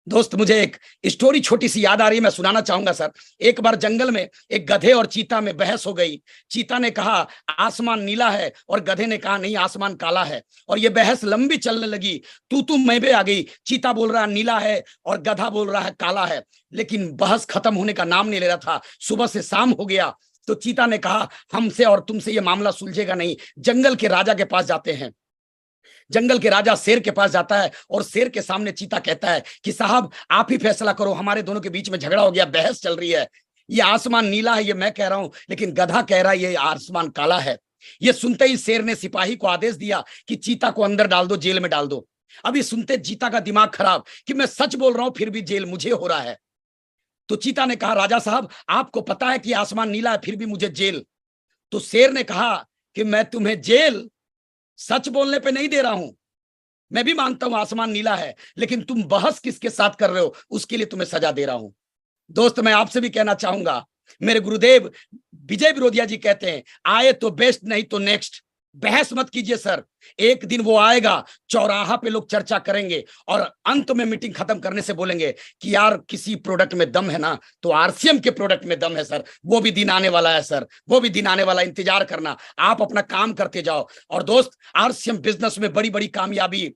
[SPEAKER 3] दोस्त मुझे एक स्टोरी छोटी सी याद आ रही है, मैं सुनाना चाहूंगा सर। एक बार जंगल में एक गधे और चीता में बहस हो गई। चीता ने कहा आसमान नीला है और गधे ने कहा नहीं आसमान काला है। और ये बहस लंबी चलने लगी, तू मैं भी आ गई। चीता बोल रहा नीला है और गधा बोल रहा है काला है। लेकिन बहस खत्म होने का नाम नहीं ले रहा था। सुबह से शाम हो गया तो चीता ने कहा हमसे और तुमसे ये मामला सुलझेगा नहीं, जंगल के राजा के पास जाते हैं। जंगल के राजा शेर के पास जाता है और शेर के सामने चीता कहता है कि साहब आप ही फैसला करो, हमारे दोनों के बीच में झगड़ा हो गया, बहस चल रही है। ये आसमान नीला है ये मैं कह रहा हूं, लेकिन गधा कह रहा है ये आसमान काला है। ये सुनते ही शेर ने सिपाही को आदेश दिया कि चीता को अंदर डाल दो, जेल में डाल दो। अभी सुनते चीता का दिमाग खराब कि मैं सच बोल रहा हूं फिर भी जेल मुझे हो रहा है। तो चीता ने कहा राजा साहब आपको पता है कि आसमान नीला है फिर भी मुझे जेल। तो शेर ने कहा कि मैं तुम्हें जेल सच बोलने पे नहीं दे रहा हूं, मैं भी मानता हूं आसमान नीला है, लेकिन तुम बहस किसके साथ कर रहे हो उसके लिए तुम्हें सजा दे रहा हूं। दोस्त मैं आपसे भी कहना चाहूंगा, मेरे गुरुदेव विजय विरोधिया जी कहते हैं आए तो बेस्ट नहीं तो नेक्स्ट। बहस मत कीजिए सर, एक दिन वो आएगा, चौराहा पे लोग चर्चा करेंगे और अंत में मीटिंग खत्म करने से बोलेंगे कि यार किसी प्रोडक्ट में दम है ना तो आरसीएम के प्रोडक्ट में दम है सर। वो भी दिन आने वाला है सर, वो भी दिन आने वाला, इंतजार करना, आप अपना काम करते जाओ। और दोस्त आरसीएम बिजनेस में बड़ी बड़ी कामयाबी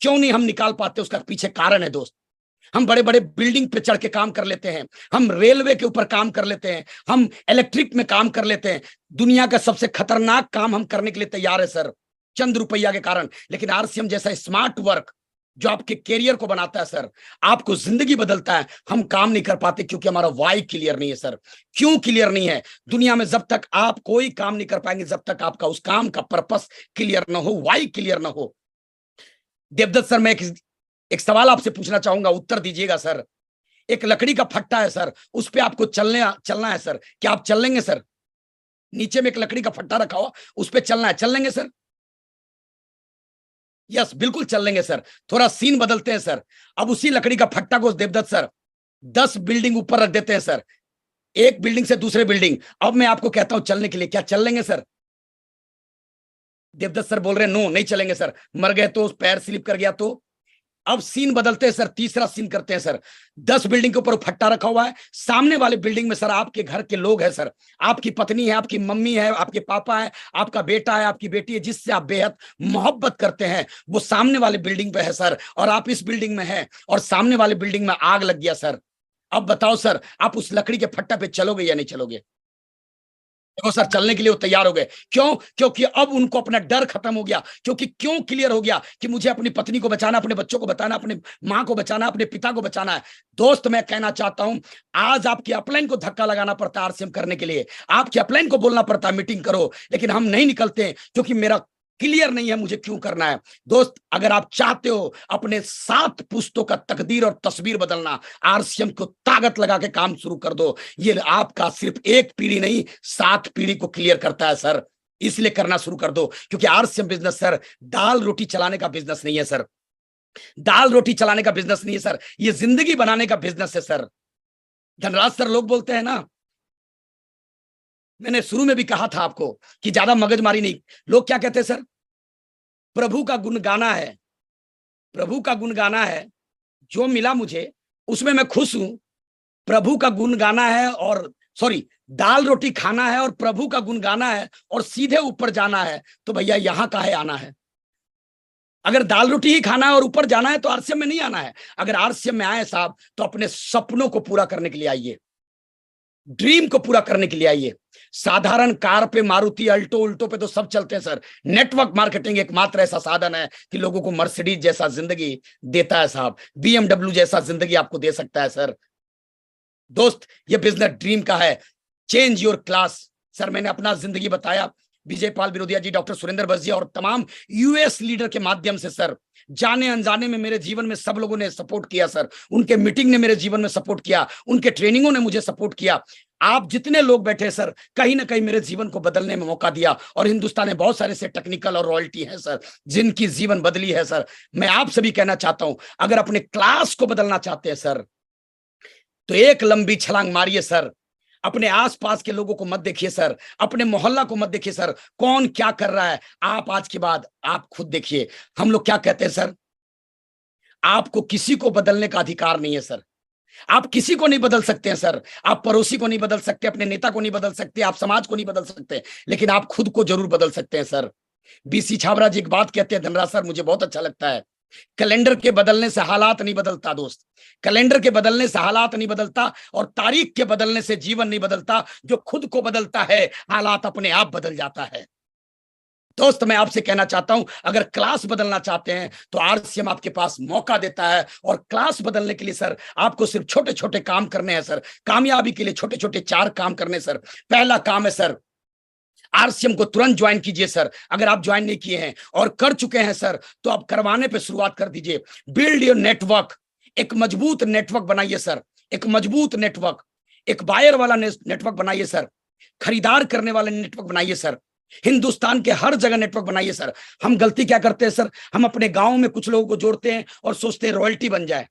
[SPEAKER 3] क्यों नहीं हम निकाल पाते, उसका पीछे कारण है दोस्त। हम बड़े बड़े बिल्डिंग पे चढ़ के काम कर लेते हैं, हम रेलवे के ऊपर काम कर लेते हैं, हम इलेक्ट्रिक में काम कर लेते हैं, दुनिया का सबसे खतरनाक काम हम करने के लिए तैयार है सर। चंद रुपया के कारण, लेकिन आरसीएम जैसा स्मार्ट वर्क जो आपके कैरियर को बनाता है सर, आपको जिंदगी बदलता है, हम काम नहीं कर पाते क्योंकि हमारा वाई क्लियर नहीं है सर। क्यों क्लियर नहीं है? दुनिया में जब तक आप कोई काम नहीं कर पाएंगे जब तक आपका उस काम का पर्पस क्लियर ना हो, वाई क्लियर ना हो। देवदत्त सर, मैं एक सवाल आपसे पूछना चाहूंगा, उत्तर दीजिएगा सर। एक लकड़ी का फट्टा है सर, उस पे आपको चलना है सर, क्या आप चल लेंगे सर? नीचे में एक लकड़ी का फट्टा रखा हुआ, उस पे चलना है, चल लेंगे सर? यस, बिल्कुल चल लेंगे सर। थोड़ा सीन बदलते हैं सर। अब उसी लकड़ी का फट्टा को देवदत्त सर 10 बिल्डिंग ऊपर रख देते हैं सर, एक बिल्डिंग से दूसरे बिल्डिंग। अब मैं आपको कहता हूं चलने के लिए, क्या चल लेंगे सर? देवदत्त सर बोल रहे हैं नो, नहीं चलेंगे सर। मर गए तो, पैर स्लिप कर गया तो? अब सीन बदलते हैं सर, तीसरा सीन करते हैं सर। 10 बिल्डिंग के ऊपर फट्टा रखा हुआ है, सामने वाले बिल्डिंग में सर आपके घर के लोग हैं सर, आपकी पत्नी है, आपकी मम्मी है, आपके पापा है, आपका बेटा है, आपकी बेटी है, जिससे आप बेहद मोहब्बत करते हैं, वो सामने वाले बिल्डिंग पे है सर, और आप इस बिल्डिंग में हैं और सामने वाले बिल्डिंग में आग लग गया सर। अब बताओ सर, आप उस लकड़ी के फट्टा पे चलोगे या नहीं चलोगे? देखो सर, चलने के लिए वो तैयार हो गए। क्यों? क्योंकि अब उनको अपना डर खत्म हो गया। क्योंकि क्यों क्लियर हो गया कि मुझे अपनी पत्नी को बचाना, अपने बच्चों को बचाना, अपने माँ को बचाना, अपने पिता को बचाना है। दोस्त, मैं कहना चाहता हूं, आज आपके अपलाइन को धक्का लगाना पड़ता है आरसीएम करने के लिए, आपके अपलाइन को बोलना पड़ता है मीटिंग करो, लेकिन हम नहीं निकलते क्योंकि मेरा क्लियर नहीं है मुझे क्यों करना है। दोस्त, अगर आप चाहते हो अपने 7 पुश्तों का तकदीर और तस्वीर बदलना, आरसीएम को ताकत लगा के काम शुरू कर दो। ये आपका सिर्फ एक पीढ़ी नहीं, 7 पीढ़ी को क्लियर करता है सर। इसलिए करना शुरू कर दो, क्योंकि आरसीएम बिजनेस सर दाल रोटी चलाने का बिजनेस नहीं है सर, दाल रोटी चलाने का बिजनेस नहीं है सर, ये जिंदगी बनाने का बिजनेस है सर। धनराज सर लोग बोलते हैं ना, मैंने शुरू में भी कहा था आपको कि ज्यादा मगजमारी नहीं। लोग क्या कहते हैं सर? प्रभु का गुण गाना है, प्रभु का गुण गाना है, जो मिला मुझे उसमें मैं खुश हूं। प्रभु का गुण गाना है और दाल रोटी खाना है और प्रभु का गुण गाना है और सीधे ऊपर जाना है, तो भैया यहां काहे आना है? अगर दाल रोटी ही खाना है और ऊपर जाना है तो आरसीएम में नहीं आना है। अगर आरसीएम में आए साहब तो अपने सपनों को पूरा करने के लिए आइए, ड्रीम को पूरा करने के लिए आइए। साधारण कार पे मारुति अल्टो उल्टो पे तो सब चलते हैं सर। नेटवर्क मार्केटिंग एकमात्र ऐसा साधन है कि लोगों को मर्सिडीज जैसा जिंदगी देता है साहब, बीएमडब्ल्यू जैसा जिंदगी आपको दे सकता है सर। दोस्त, ये बिजनेस ड्रीम का है, चेंज योर क्लास। सर, मैंने अपना जिंदगी बताया, विजय पाल बिरोदिया जी, डॉक्टर सुरेंद्र बसिया और तमाम यूएस लीडर के माध्यम से सर, जाने अनजाने में मेरे जीवन में सब लोगों ने सपोर्ट किया सर। उनके मीटिंग ने मेरे जीवन में सपोर्ट किया, उनके ट्रेनिंगों ने मुझे सपोर्ट किया। आप जितने लोग बैठे सर, कहीं ना कहीं मेरे जीवन को बदलने में मौका दिया। और हिंदुस्तान में बहुत सारे से टेक्निकल और रॉयल्टी है सर, जिनकी जीवन बदली है सर। मैं आप सभी कहना चाहता हूं, अगर अपने क्लास को बदलना चाहते हैं सर, तो एक लंबी छलांग मारिए सर। अपने आसपास के लोगों को मत देखिए सर, अपने मोहल्ला को मत देखिए सर, कौन क्या कर रहा है। आप आज के बाद आप खुद देखिए। हम लोग क्या कहते हैं सर, आपको किसी को बदलने का अधिकार नहीं है सर। आप किसी को नहीं बदल सकते हैं सर, आप पड़ोसी को नहीं बदल सकते, अपने नेता को नहीं बदल सकते, आप समाज को नहीं बदल सकते, लेकिन आप खुद को जरूर बदल सकते हैं सर। बीसी छाबरा जी एक बात कहते हैं, धनराज सर, मुझे बहुत अच्छा लगता है, कैलेंडर के बदलने से हालात नहीं बदलता दोस्त, कैलेंडर के बदलने से हालात नहीं बदलता, और तारीख के बदलने से जीवन नहीं बदलता। जो खुद को बदलता है, हालात अपने आप बदल जाता है। दोस्त, मैं आपसे कहना चाहता हूं, अगर क्लास बदलना चाहते हैं तो आरसीएम आपके पास मौका देता है। और क्लास बदलने के लिए सर आपको सिर्फ छोटे छोटे काम करने हैं सर। कामयाबी के लिए छोटे छोटे 4 काम करने सर। पहला काम है सर, आरसीएम को तुरंत ज्वाइन कीजिए सर। अगर आप ज्वाइन नहीं किए हैं और कर चुके हैं सर, तो आप करवाने पे शुरुआत कर दीजिए। बिल्ड योर नेटवर्क, एक मजबूत नेटवर्क बनाइए सर, एक मजबूत नेटवर्क, एक बायर वाला नेटवर्क बनाइए सर, खरीदार करने वाला नेटवर्क बनाइए सर, हिंदुस्तान के हर जगह नेटवर्क बनाइए सर। हम गलती क्या करते हैं सर, हम अपने गांव में कुछ लोगों को जोड़ते हैं और सोचते हैं रॉयल्टी बन जाए।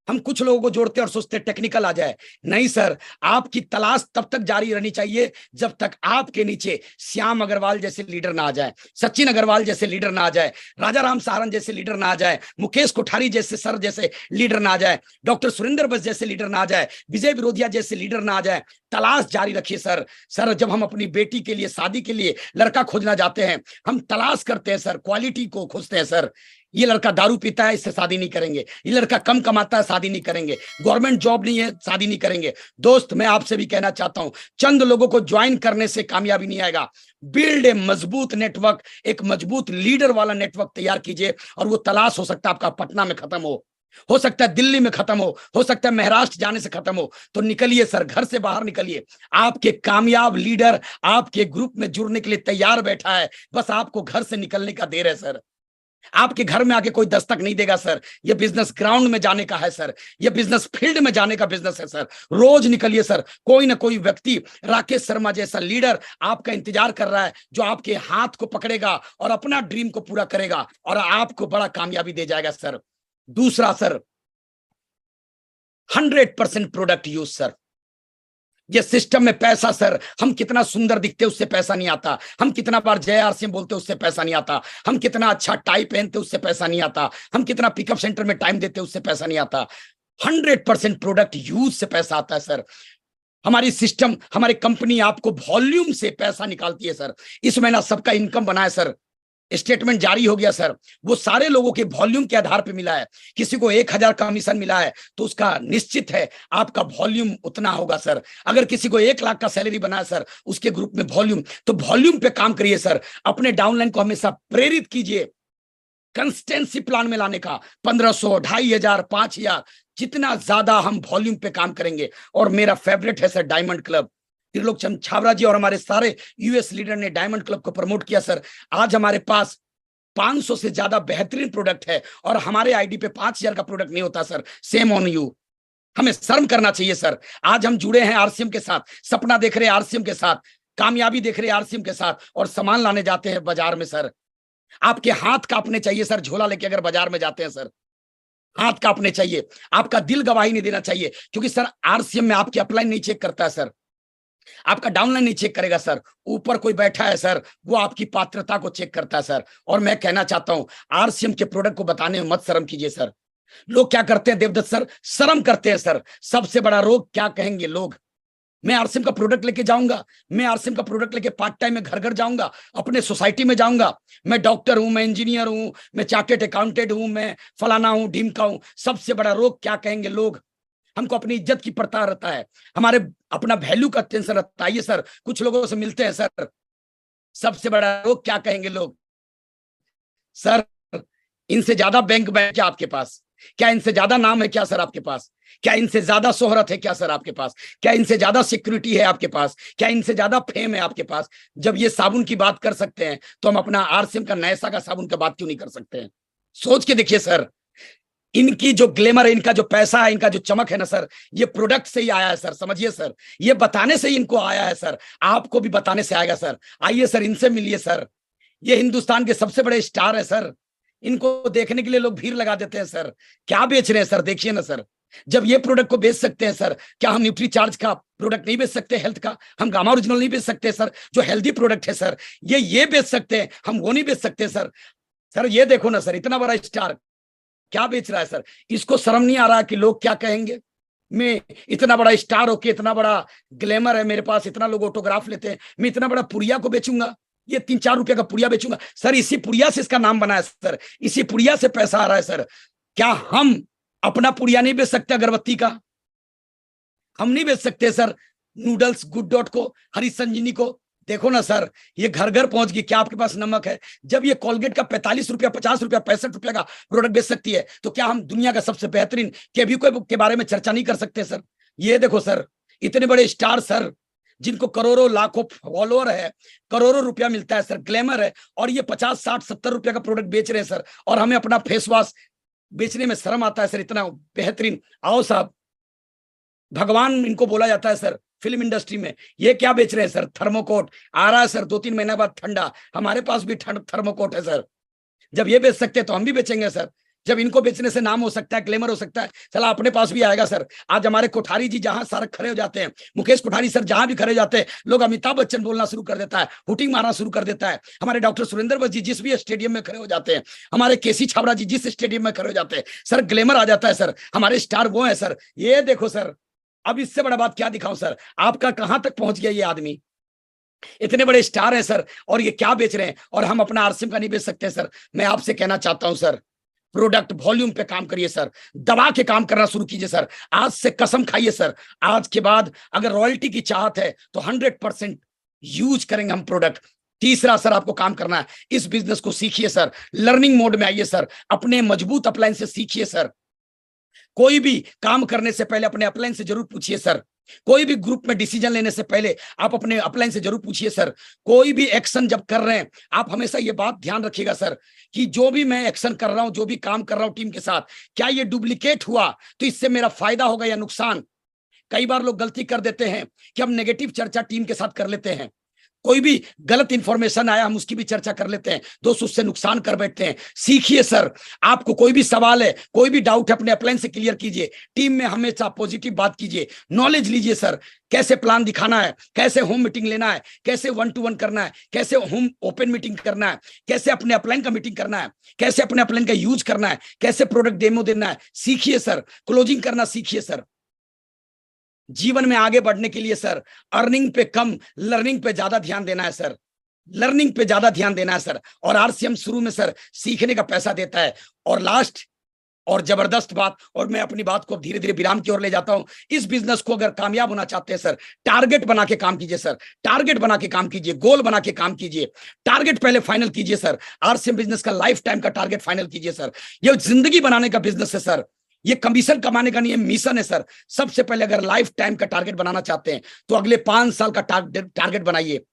[SPEAKER 3] हम कुछ लोगों को जोड़ते हैं और सोचते हैं टेक्निकल आ जाए। नहीं सर, आपकी तलाश तब तक जारी रहनी चाहिए जब तक आपके नीचे श्याम अग्रवाल जैसे लीडर ना आ जाए, सचिन अग्रवाल जैसे लीडर ना आ जाए, राजा राम सहारन जैसे लीडर ना आ जाए, मुकेश कोठारी जैसे सर जैसे लीडर ना आ जाए, डॉक्टर सुरेंद्र बस जैसे लीडर ना आ जाए, विजय बिरोधिया जैसे लीडर ना आ जाए। तलाश जारी रखिए सर। सर, जब हम अपनी बेटी के लिए शादी के लिए लड़का खोजना जाते हैं, हम तलाश करते हैं सर, क्वालिटी को खोजते हैं सर। ये लड़का दारू पीता है, इससे शादी नहीं करेंगे, ये लड़का कम कमाता है, शादी नहीं करेंगे, गवर्नमेंट जॉब नहीं है, शादी नहीं करेंगे। दोस्त, मैं आपसे भी कहना चाहता हूं, चंद लोगों को ज्वाइन करने से कामयाबी नहीं आएगा। बिल्ड ए मजबूत नेटवर्क, एक मजबूत लीडर वाला नेटवर्क तैयार कीजिए, और वो तलाश हो सकता है आपका पटना में खत्म हो सकता है दिल्ली में खत्म हो सकता है महाराष्ट्र जाने से खत्म हो। तो निकलिए सर, घर से बाहर निकलिए। आपके कामयाब लीडर आपके ग्रुप में जुड़ने के लिए तैयार बैठा है, बस आपको घर से निकलने का देर है सर। आपके घर में आके कोई दस्तक नहीं देगा सर, ये बिजनेस ग्राउंड में जाने का है सर, ये बिजनेस फील्ड में जाने का बिजनेस है सर। रोज निकलिए सर, कोई ना कोई व्यक्ति, राकेश शर्मा जैसा लीडर आपका इंतजार कर रहा है, जो आपके हाथ को पकड़ेगा और अपना ड्रीम को पूरा करेगा और आपको बड़ा कामयाबी दे जाएगा सर। दूसरा सर, 100% प्रोडक्ट यूज सर। ये सिस्टम में पैसा सर, हम कितना सुंदर दिखते उससे पैसा नहीं आता, हम कितना बार जय आरसीएम बोलते उससे पैसा नहीं आता, हम कितना अच्छा टाई पहनते उससे पैसा नहीं आता, हम कितना पिकअप सेंटर में टाइम देते उससे पैसा नहीं आता। 100% प्रोडक्ट यूज से पैसा आता है सर। हमारी सिस्टम, हमारी कंपनी आपको वॉल्यूम से पैसा निकालती है सर। इस महीना सबका इनकम बना है सर, स्टेटमेंट जारी हो गया सर, वो सारे लोगों के वॉल्यूम के आधार पे मिला है। किसी को 1000 कमीशन मिला है तो उसका निश्चित है आपका वॉल्यूम उतना होगा सर। अगर किसी को 1 लाख का सैलरी बना है सर उसके ग्रुप में वॉल्यूम, तो वॉल्यूम पे काम करिए सर। अपने डाउनलाइन को हमेशा प्रेरित कीजिए कंसिस्टेंसी प्लान में लाने का। 1500, 2500, 5000, जितना ज्यादा हम वॉल्यूम पे काम करेंगे। और मेरा फेवरेट है sir diamond club. Trilokchand Chhabra ji और हमारे सारे यूएस लीडर ने डायमंड क्लब को प्रमोट किया सर। आज हमारे पास 500 से ज्यादा बेहतरीन प्रोडक्ट है और हमारे आईडी पे 5000 का प्रोडक्ट नहीं होता सर। सेम ऑन यू, हमें शर्म करना चाहिए सर। आज हम जुड़े हैं आरसीएम के साथ, सपना देख रहे हैं आरसीएम के साथ, कामयाबी देख रहे हैं आरसीएम के साथ, और सामान लाने जाते हैं बाजार में सर। आपके हाथ कांपने चाहिए सर, झोला लेके अगर बाजार में जाते हैं सर, हाथ कांपने चाहिए। आपका दिल गवाही नहीं देना चाहिए, क्योंकि सर आरसीएम में आपकी अपलाइन नहीं चेक करता है सर, आपका डाउनलाइन नहीं चेक करेगा सर। ऊपर कोई बैठा है सर, वो आपकी पात्रता को चेक करता है सर। और मैं कहना चाहता हूं, आरसीएम के प्रोडक्ट को बताने में मत शर्म कीजिए सर। लोग क्या करते हैं देवदत्त सर, शर्म करते हैं सर। सबसे बड़ा रोग क्या कहेंगे लोग। मैं आरसीएम का प्रोडक्ट लेके जाऊंगा, मैं आरसीएम का प्रोडक्ट लेके पार्ट टाइम में घर घर जाऊंगा, अपने सोसाइटी में जाऊंगा। मैं डॉक्टर हूं, मैं इंजीनियर हूं, मैं चार्टेड अकाउंटेंट हूं, मैं फलाना हूं, ढीमका हूं। सबसे बड़ा रोग क्या कहेंगे लोग। हमको अपनी इज्जत की पड़ता रहता है, हमारे अपना वैल्यू का टेंशन रहता है। ये सर कुछ लोगों से मिलते हैं सर, सबसे बड़ा रोग क्या कहेंगे लोग। सर इनसे ज्यादा बैंक बैलेंस क्या आपके पास? क्या इनसे ज्यादा नाम है क्या सर आपके पास? क्या इनसे ज्यादा शोहरत है क्या सर आपके पास? क्या इनसे ज्यादा सिक्योरिटी है आपके पास? क्या इनसे ज्यादा फेम है आपके पास? जब ये साबुन की बात कर सकते हैं तो हम अपना आरसीएम का नैसा का साबुन का बात क्यों नहीं कर सकते हैं? सोच के देखिए सर, इनकी जो ग्लैमर है, इनका जो पैसा है, इनका जो चमक है ना सर, ये प्रोडक्ट से ही आया है सर। समझिए सर, ये बताने से ही इनको आया है सर, आपको भी बताने से आएगा सर। आइए सर, इनसे मिलिए सर। ये हिंदुस्तान के सबसे बड़े स्टार है सर, इनको देखने के लिए लोग भीड़ लगा देते हैं सर। क्या बेच रहे हैं सर, देखिए ना सर। जब ये प्रोडक्ट को बेच सकते हैं सर, क्या हम न्यूट्री चार्ज का प्रोडक्ट नहीं बेच सकते? हेल्थ का हम गामा ओरिजिनल नहीं बेच सकते सर, जो हेल्दी प्रोडक्ट है सर, ये बेच सकते हैं, हम वो नहीं बेच सकते सर। सर ये देखो ना सर, इतना बड़ा स्टार क्या बेच रहा है सर। इसको शर्म नहीं आ रहा कि लोग क्या कहेंगे। मैं इतना बड़ा स्टार होके, इतना बड़ा ग्लैमर है मेरे पास, इतना लोग ऑटोग्राफ लेते हैं, मैं इतना बड़ा पुड़िया को बेचूंगा? ये 3-4 रुपए का पुड़िया बेचूंगा सर? इसी पुड़िया से इसका नाम बना है सर, इसी पुड़िया से पैसा आ रहा है सर। क्या हम अपना पुड़िया नहीं बेच सकते? अगरबत्ती का हम नहीं बेच सकते सर? नूडल्स गुड डॉट को, हरी संजीवनी को देखो ना सर, ये घर घर पहुंच गई। क्या आपके पास नमक है? जब ये कोलगेट का 45 रुपया, 50 रुपया, 65 रुपया का प्रोडक्ट बेच सकती है, तो क्या हम दुनिया का सबसे बेहतरीन केवीको के बारे में चर्चा नहीं कर सकते सर? ये देखो सर, इतने बड़े स्टार सर, जिनको करोड़ों लाखों फॉलोअर है, करोड़ों रुपया मिलता है सर, ग्लैमर है, और ये 50, 60, 70 रुपया का प्रोडक्ट बेच रहे हैं सर। और हमें अपना फेस वॉश बेचने में शर्म आता है सर, इतना बेहतरीन। आओ साहब, भगवान इनको बोला जाता है सर फिल्म इंडस्ट्री में। ये क्या बेच रहे हैं सर? थर्मोकोट आ रहा है सर 2-3 महीना बाद ठंडा, हमारे पास भी थर्मोकोट है सर। जब ये बेच सकते हैं तो हम भी बेचेंगे सर। जब इनको बेचने से नाम हो सकता है, ग्लैमर हो सकता है, चला अपने पास भी आएगा सर। आज हमारे कोठारी जी जहां सारे खड़े हो जाते हैं, मुकेश कोठारी सर जहां भी खड़े हो जाते हैं, लोग अमिताभ बच्चन बोलना शुरू कर देता है, हुटिंग मारना शुरू कर देता है। हमारे डॉक्टर सुरेंद्र बस जी जिस भी स्टेडियम में खड़े हो जाते हैं, हमारे केसी छाबड़ा जी जिस स्टेडियम में खड़े हो जाते हैं सर, ग्लैमर आ जाता है सर। हमारे स्टार वो है सर। ये देखो सर, अब इससे बड़ा बात क्या दिखाऊं सर? आपका कहां तक पहुंच गया ये आदमी? इतने बड़े स्टार हैं सर, और ये क्या बेच रहे हैं, और हम अपना आरसीएम का नहीं बेच सकते सर। मैं आपसे कहना चाहता हूं सर, प्रोडक्ट वॉल्यूम पे काम करिए सर, दबा के काम करना शुरू कीजिए सर। आज से कसम खाइए सर, आज के बाद अगर रॉयल्टी की चाहत है तो 100% यूज करेंगे हम प्रोडक्ट। तीसरा सर, आपको काम करना है, इस बिजनेस को सीखिए सर, लर्निंग मोड में आइए सर, अपने मजबूत अपलाइन से सीखिए सर। कोई भी काम करने से पहले अपने अपलाइन से जरूर पूछिए सर। कोई भी ग्रुप में डिसीजन लेने से पहले आप अपने अपलाइन से जरूर पूछिए सर। कोई भी एक्शन जब कर रहे हैं, आप हमेशा ये बात ध्यान रखिएगा सर कि जो भी मैं एक्शन कर रहा हूं, जो भी काम कर रहा हूं टीम के साथ, क्या ये डुप्लीकेट हुआ तो इससे मेरा फायदा होगा या नुकसान। कई बार लोग गलती कर देते हैं कि हम नेगेटिव चर्चा टीम के साथ कर लेते हैं, कोई भी गलत इंफॉर्मेशन आया हम उसकी भी चर्चा कर लेते हैं, दोस्त उससे नुकसान कर बैठते हैं। सीखिए सर, आपको कोई भी सवाल है, कोई भी डाउट है, अपने अपलाइन से क्लियर कीजिए। टीम में हमेशा पॉजिटिव बात कीजिए, नॉलेज लीजिए सर, कैसे प्लान दिखाना है, कैसे होम मीटिंग लेना है, कैसे 1-to-1 करना है, कैसे होम ओपन मीटिंग करना है, कैसे अपने अपलाइन का मीटिंग करना है, कैसे अपने अपलाइन का यूज करना है, कैसे प्रोडक्ट डेमो देना है। सीखिए सर, क्लोजिंग करना सीखिए सर। जीवन में आगे बढ़ने के लिए सर, अर्निंग पे कम, लर्निंग पे ज्यादा ध्यान देना है सर, लर्निंग पे ज्यादा ध्यान देना है सर। और आरसीएम शुरू में सर सीखने का पैसा देता है। और लास्ट और जबरदस्त बात, और मैं अपनी बात को धीरे धीरे विराम की ओर ले जाता हूं, इस बिजनेस को अगर कामयाब होना चाहते हैं सर, टारगेट बना के काम कीजिए सर, टारगेट बना के काम कीजिए, गोल बना के काम कीजिए, टारगेट पहले फाइनल कीजिए सर। आरसीएम बिजनेस का लाइफ टाइम का टारगेट फाइनल कीजिए सर। ये जिंदगी बनाने का बिजनेस है सर, ये कमीशन कमाने का नहीं, ये मिशन है सर। सबसे पहले अगर लाइफ टाइम का टारगेट बनाना चाहते हैं तो अगले 5 साल का टारगेट बनाइए।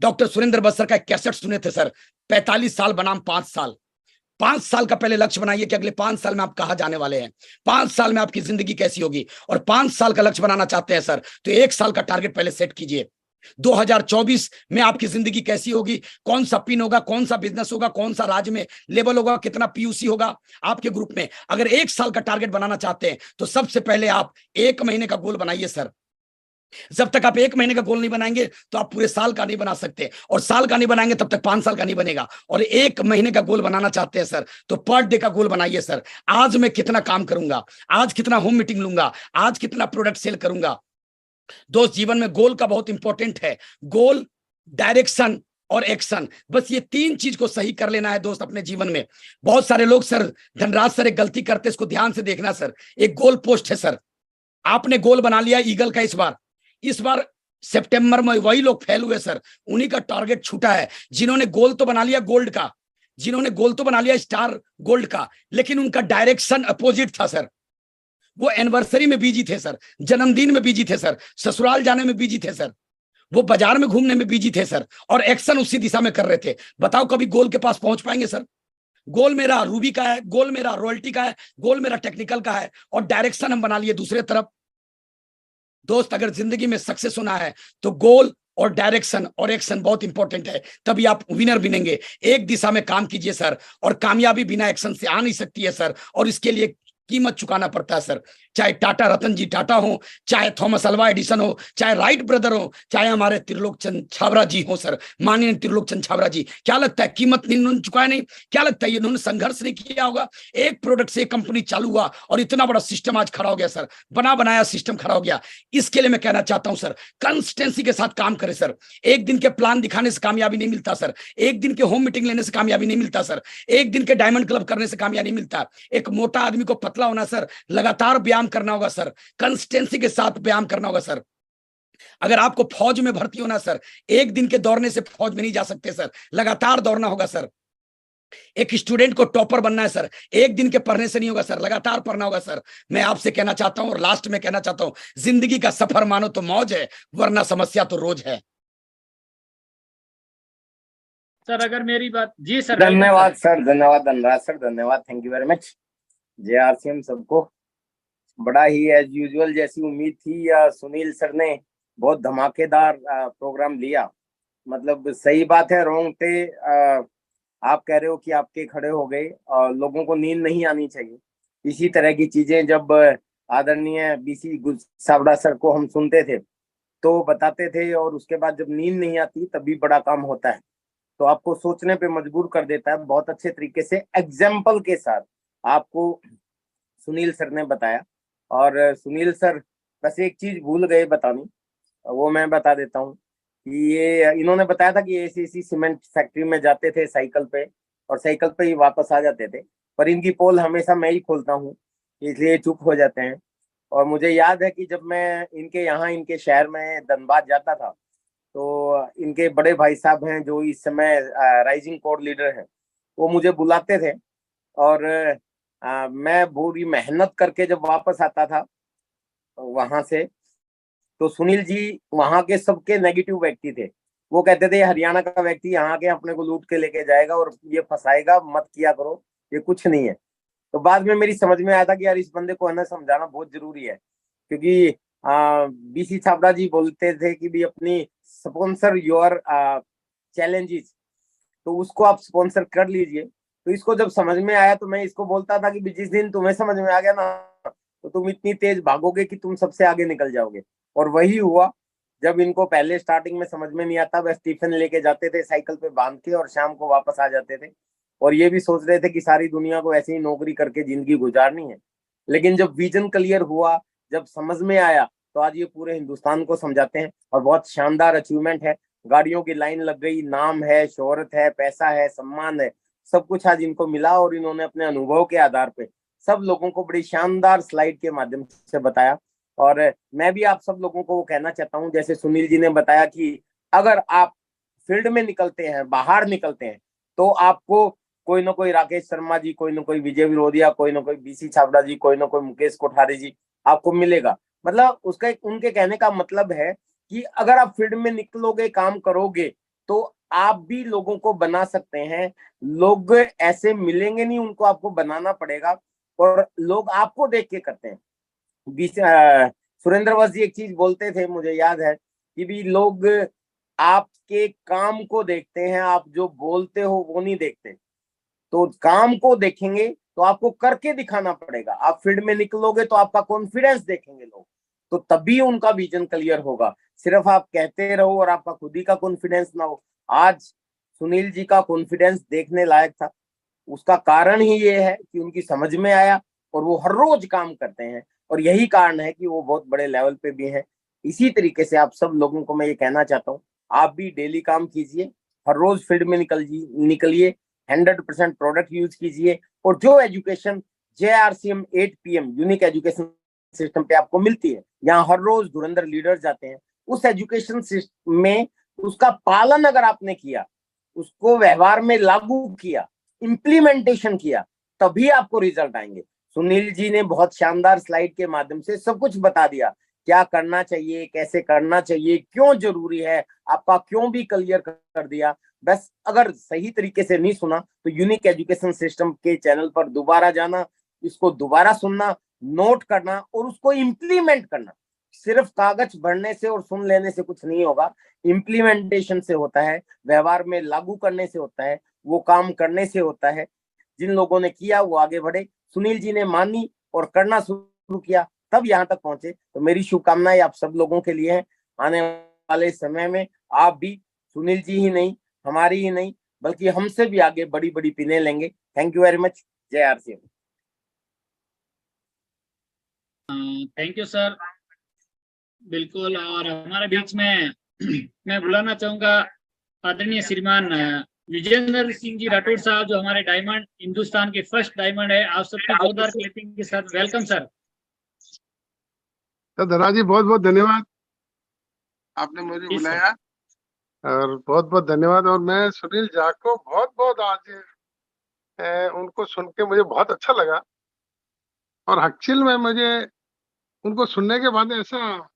[SPEAKER 3] डॉक्टर सुरेंद्र बस्तर का एक कैसेट सुने थे सर, 45 साल बनाम 5 साल। 5 साल का पहले लक्ष्य बनाइए कि अगले 5 साल में आप कहां जाने वाले हैं, 5 साल में आपकी जिंदगी कैसी होगी। और 5 साल का लक्ष्य बनाना चाहते हैं सर तो 1 साल का टारगेट पहले सेट कीजिए। 2024 में आपकी जिंदगी कैसी होगी, कौन सा पिन होगा, कौन सा बिजनेस होगा, कौन सा राज्य में लेवल होगा, कितना पीयूसी होगा आपके ग्रुप में। अगर 1 साल का टारगेट बनाना चाहते हैं तो सबसे पहले आप 1 महीने का गोल बनाइए सर। जब तक आप 1 महीने का गोल नहीं बनाएंगे तो आप पूरे साल का नहीं बना सकते, और साल का नहीं बनाएंगे तब तक 5 साल का नहीं बनेगा। और 1 महीने का गोल बनाना चाहते हैं सर तो पर डे का गोल बनाइए सर। आज मैं कितना काम करूंगा, आज कितना होम मीटिंग लूंगा, आज कितना प्रोडक्ट सेल करूंगा। दोस्त, जीवन में गोल का बहुत इंपॉर्टेंट है, गोल, डायरेक्शन और एक्शन। बस ये 3 चीज को सही कर लेना है दोस्त अपने जीवन में। बहुत सारे लोग सर, धनराज सर एक गलती करते, इसको ध्यान से देखना सर। एक गोल पोस्ट है सर, आपने गोल बना लिया ईगल का, इस बार सितंबर में वही लोग फेल हुए सर, उन्हीं का टारगेट छूटा है जिन्होंने गोल तो बना लिया गोल्ड का, जिन्होंने गोल तो बना लिया स्टार गोल्ड का, लेकिन उनका डायरेक्शन अपोजिट था सर। वो एनिवर्सरी में बिजी थे सर, जन्मदिन में बिजी थे सर, ससुराल जाने में बिजी थे सर, वो बाजार में घूमने में बिजी थे सर, और एक्शन उसी दिशा में कर रहे थे। बताओ कभी गोल के पास पहुंच पाएंगे सर? गोल मेरा रूबी का है, गोल मेरा रॉयल्टी का है, गोल मेरा टेक्निकल का है, और डायरेक्शन हम बना लिए दूसरे तरफ। दोस्त, अगर जिंदगी में सक्सेस होना है तो गोल और डायरेक्शन और एक्शन बहुत इंपॉर्टेंट है, तभी आप विनर बनेंगे। एक दिशा में काम कीजिए सर, और कामयाबी बिना एक्शन से आ नहीं सकती है सर, और इसके लिए कीमत चुकाना पड़ता है सर। चाहे टाटा रतन जी टाटा हो, चाहे थॉमस अल्वा एडिसन हो, चाहे राइट ब्रदर हो, चाहे हमारे त्रिलोकचंद छाबरा जी हो सर, माननीय त्रिलोकचंद छाबरा जी। क्या लगता है कीमत इन्होंने चुकाया नहीं? क्या लगता है इन्होंने संघर्ष नहीं किया होगा? एक प्रोडक्ट से एक कंपनी चालू हुआ और इतना बड़ा सिस्टम आज खड़ा हो गया सर, बना बनाया सिस्टम खड़ा हो गया। इसके लिए मैं कहना चाहता हूं सर, कंसिस्टेंसी के साथ काम करें सर। एक दिन के प्लान दिखाने से कामयाबी नहीं मिलता सर, एक दिन के होम मीटिंग लेने से कामयाबी नहीं मिलता सर, एक दिन के डायमंड क्लब करने से कामयाबी नहीं मिलता। एक मोटा आदमी को पतला होना सर, लगातार व्यायाम करना होगा सर, कंसिस्टेंसी के साथ व्यायाम करना होगा सर। अगर आपको फौज में भर्ती होना सर, एक दिन के दौड़ने से फौज में नहीं जा सकते सर, लगातार दौड़ना होगा सर। एक स्टूडेंट को टॉपर बनना है सर, एक दिन के पढ़ने से नहीं होगा सर, लगातार पढ़ना होगा सर। मैं आपसे कहना चाहता हूं, और लास्ट में कहना चाहता हूं, जिंदगी का सफर मानो तो मौज है, वरना समस्या तो रोज है।
[SPEAKER 2] सर अगर मेरी बात, जी सर।
[SPEAKER 4] धन्यवाद सर, धन्यवाद धनराज सर, धन्यवाद, thank you very much. JRCM सबको बड़ा ही एज यूजुअल जैसी उम्मीद थी, या सुनील सर ने बहुत धमाकेदार प्रोग्राम लिया। मतलब सही बात है, रोंगटे आप कह रहे हो कि आपके खड़े हो गए, और लोगों को नींद नहीं आनी चाहिए। इसी तरह की चीजें जब आदरणीय BC छाबड़ा सर को हम सुनते थे तो बताते थे, और उसके बाद जब नींद नहीं आती तभी बड़ा काम होता है। तो आपको सोचने पे मजबूर कर देता है। बहुत अच्छे तरीके से एग्जाम्पल के साथ आपको सुनील सर ने बताया। और सुनील सर बस एक चीज भूल गए बतानी, वो मैं बता देता हूँ कि ये इन्होंने बताया था कि ऐसी सीमेंट फैक्ट्री में जाते थे साइकिल पे, और साइकिल पे ही वापस आ जाते थे। पर इनकी पोल हमेशा मैं ही खोलता हूँ, इसलिए चुप हो जाते हैं। और मुझे याद है कि जब मैं इनके यहाँ इनके शहर में धनबाद जाता था, तो इनके बड़े भाई साहब हैं जो इस समय राइजिंग कोर लीडर हैं, वो मुझे बुलाते थे। और मैं पूरी मेहनत करके जब वापस आता था वहां से, तो सुनील जी वहां के सबके नेगेटिव व्यक्ति थे। वो कहते थे हरियाणा का व्यक्ति यहाँ के अपने को लूट के लेके जाएगा और ये फंसाएगा, मत किया करो, ये कुछ नहीं है। तो बाद में मेरी समझ में आया था कि यार इस बंदे को है ना समझाना बहुत जरूरी है, क्योंकि बीसी छाबड़ा जी बोलते थे कि भी अपनी स्पॉन्सर योर चैलेंजेस, तो उसको आप स्पॉन्सर कर लीजिए। तो इसको जब समझ में आया तो मैं इसको बोलता था कि जिस दिन तुम्हें समझ में आ गया ना, तो तुम इतनी तेज भागोगे कि तुम सबसे आगे निकल जाओगे। और वही हुआ। जब इनको पहले स्टार्टिंग में समझ में नहीं आता, वह टिफिन लेके जाते थे साइकिल पे बांध के और शाम को वापस आ जाते थे, और ये भी सोच रहे थे कि सारी दुनिया को ऐसे ही नौकरी करके जिंदगी गुजारनी है। लेकिन जब विजन क्लियर हुआ, जब समझ में आया, तो आज ये पूरे हिंदुस्तान को समझाते हैं और बहुत शानदार अचीवमेंट है। गाड़ियों की लाइन लग गई, नाम है, शोहरत है, पैसा है, सम्मान है, सब कुछ आज इनको मिला। और इन्होंने अपने अनुभव के आधार पे सब लोगों को बड़ी शानदार स्लाइड के माध्यम से बताया। और मैं भी आप सब लोगों को वो कहना चाहता हूँ, जैसे सुनील जी ने बताया कि अगर आप फील्ड में निकलते हैं, बाहर निकलते हैं, तो आपको कोई ना कोई राकेश शर्मा जी, कोई ना कोई विजय विरोधिया, कोई ना कोई बीसी छाबड़ा जी, कोई ना कोई मुकेश कोठारी जी आपको मिलेगा। मतलब उसका उनके कहने का मतलब है कि अगर आप फील्ड में निकलोगे, काम करोगे, तो आप भी लोगों को बना सकते हैं। लोग ऐसे मिलेंगे नहीं, उनको आपको बनाना पड़ेगा, और लोग आपको देख के करते हैं। सुरेंद्र वस्त जी एक चीज बोलते थे, मुझे याद है कि भी लोग आपके काम को देखते हैं, आप जो बोलते हो वो नहीं देखते। तो काम को देखेंगे तो आपको करके दिखाना पड़ेगा। आप फील्ड में निकलोगे तो आपका कॉन्फिडेंस देखेंगे लोग, तो तभी उनका विजन क्लियर होगा। सिर्फ आप कहते रहो और आपका खुद ही का कॉन्फिडेंस ना हो। आज सुनील जी का कॉन्फिडेंस देखने लायक था। उसका कारण ही ये है कि उनकी समझ में आया और वो हर रोज काम करते हैं, और यही कारण है कि वो बहुत बड़े लेवल पे भी हैं। इसी तरीके से आप सब लोगों को मैं ये कहना चाहता हूँ, आप भी डेली काम कीजिए, हर रोज फील्ड में निकलिए, 100% प्रोडक्ट यूज कीजिए। और जो education JRCM 8 PM unique education system पे आपको मिलती है, यहाँ हर रोज धुरंधर लीडर जाते हैं, उस एजुकेशन सिस्टम में उसका पालन अगर आपने किया, उसको व्यवहार में लागू किया, इम्प्लीमेंटेशन किया, तभी आपको रिजल्ट आएंगे। सुनील जी ने बहुत शानदार स्लाइड के माध्यम से सब कुछ बता दिया, क्या करना चाहिए, कैसे करना चाहिए, क्यों जरूरी है, आपका क्यों भी क्लियर कर दिया। बस अगर सही तरीके से नहीं सुना तो यूनिक एजुकेशन सिस्टम के चैनल पर दोबारा जाना, इसको दोबारा सुनना, नोट करना और उसको इम्प्लीमेंट करना। सिर्फ कागज भरने से और सुन लेने से कुछ नहीं होगा, इम्प्लीमेंटेशन से होता है, व्यवहार में लागू करने से होता है, वो काम करने से होता है। जिन लोगों ने किया वो आगे बढ़े। सुनील जी ने मानी और करना शुरू किया, तब यहाँ तक पहुंचे। तो मेरी शुभकामनाएं आप सब लोगों के लिए हैं। आने वाले समय में आप भी सुनील जी ही नहीं, हमारी ही नहीं, बल्कि हमसे भी आगे बड़ी बड़ी पिने लेंगे। Thank you very much. JRCM।
[SPEAKER 2] Thank you sir. बिल्कुल। और हमारे बीच में मैं बुलाना चाहूंगा आदरणीय श्रीमान विजेंद्र सिंह जी राठौड़ साहब, जो हमारे डायमंड, हिंदुस्तान के फर्स्ट डायमंड है। आप सबकी जोरदार क्लैपिंग के साथ वेलकम सर।
[SPEAKER 5] तो धरा जी बहुत बहुत धन्यवाद, आपने मुझे
[SPEAKER 2] जी सर।
[SPEAKER 5] बुलाया, और बहुत बहुत धन्यवाद। और मैं सुनील झा को बहुत बहुत आज उनको सुन के मुझे बहुत अच्छा लगा। और एक्चुअल में मुझे उनको सुनने के बाद ऐसा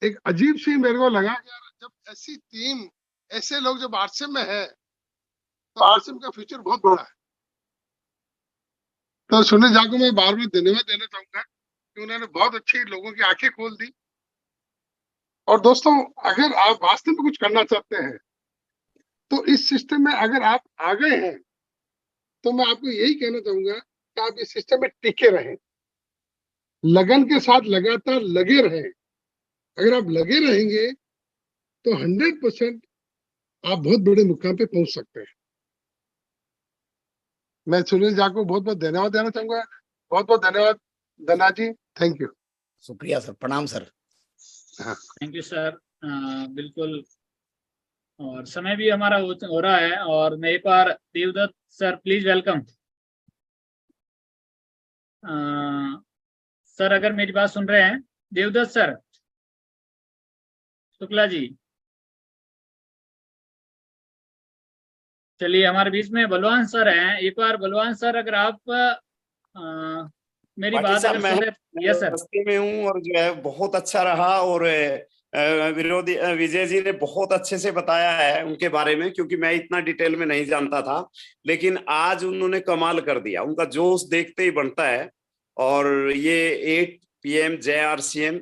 [SPEAKER 5] एक अजीब सी मेरे को लगा कि यार जब ऐसी टीम, ऐसे लोग जब RCM में है, तो RCM का फ्यूचर बहुत बड़ा है। तो सुनील झा को मैं बार बार धन्यवाद देना चाहूंगा कि उन्होंने बहुत अच्छी लोगों की आंखें खोल दी। और दोस्तों, अगर आप वास्तव में कुछ करना चाहते हैं तो इस सिस्टम में अगर आप आ गए हैं, तो मैं आपको यही कहना चाहूंगा कि आप इस सिस्टम में टिके रहें, लगन के साथ लगातार लगे रहें। अगर आप लगे रहेंगे तो 100% आप बहुत बड़े मुकाम पे पहुंच सकते हैं। मैं सुनील झा को बहुत बहुत धन्यवाद देना चाहूंगा। बहुत बहुत धन्यवाद धना जी, थैंक यू।
[SPEAKER 3] शुक्रिया सर, प्रणाम सर।
[SPEAKER 2] Thank you sir. बिल्कुल। और समय भी हमारा हो रहा है, और मैं एक बार Devdutt sir please welcome. Sir अगर मेरी बात सुन रहे हैं, देवदत्त सर, शुक्ला जी, चलिए हमारे बीच में बलवान सर हैं। एक बार बलवान सर अगर आप मेरी
[SPEAKER 6] पाटिल
[SPEAKER 2] बात
[SPEAKER 6] साहब,
[SPEAKER 2] अगर सुन रहे। Yes sir.
[SPEAKER 6] रस्ते में हूँ और जो है बहुत अच्छा रहा, और विरोधी विजय जी ने बहुत अच्छे से बताया है उनके बारे में, क्योंकि मैं इतना डिटेल में नहीं जानता था, लेकिन आज उन्होंने कमाल कर दिया। उनका जोश देखते ही बनता है। और ये 8 PM JRCM,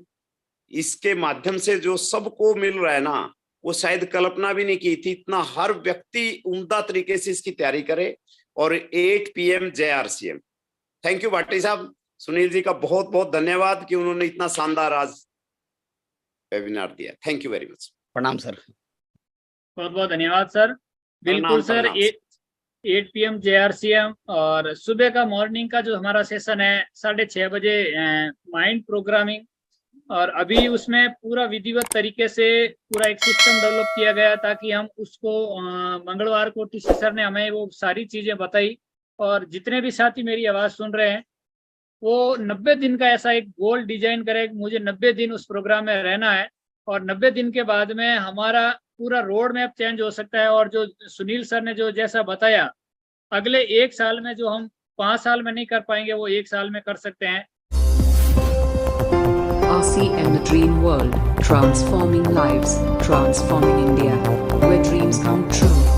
[SPEAKER 6] इसके माध्यम से जो सबको मिल रहा है ना, वो शायद कल्पना भी नहीं की थी। इतना हर व्यक्ति उम्दा तरीके से इसकी तैयारी करे। और 8 PM JRCM, thank you Bhati साहब। सुनील जी का बहुत बहुत धन्यवाद कि उन्होंने इतना शानदार आज वेबिनार दिया। Thank you very much.
[SPEAKER 3] प्रणाम सर।
[SPEAKER 2] बहुत बहुत धन्यवाद सर। बिल्कुल सर, 8 PM JRCM और सुबह का मॉर्निंग का जो हमारा सेशन है 6:30 बजे माइंड प्रोग्रामिंग, और अभी उसमें पूरा विधिवत तरीके से पूरा एक सिस्टम डेवलप किया गया ताकि हम उसको मंगलवार को टीसी सर ने हमें वो सारी चीजें बताई। और जितने भी साथी मेरी आवाज सुन रहे हैं वो 90 दिन का ऐसा एक गोल डिजाइन करें, मुझे 90 दिन उस प्रोग्राम में रहना है, और 90 दिन के बाद में हमारा पूरा रोड मैप चेंज हो सकता है। और जो सुनील सर ने जो जैसा बताया, अगले 1 साल में जो हम 5 साल में नहीं कर पाएंगे वो 1 साल में कर सकते हैं।
[SPEAKER 1] RCM, the dream world, transforming lives, transforming India, where dreams come true.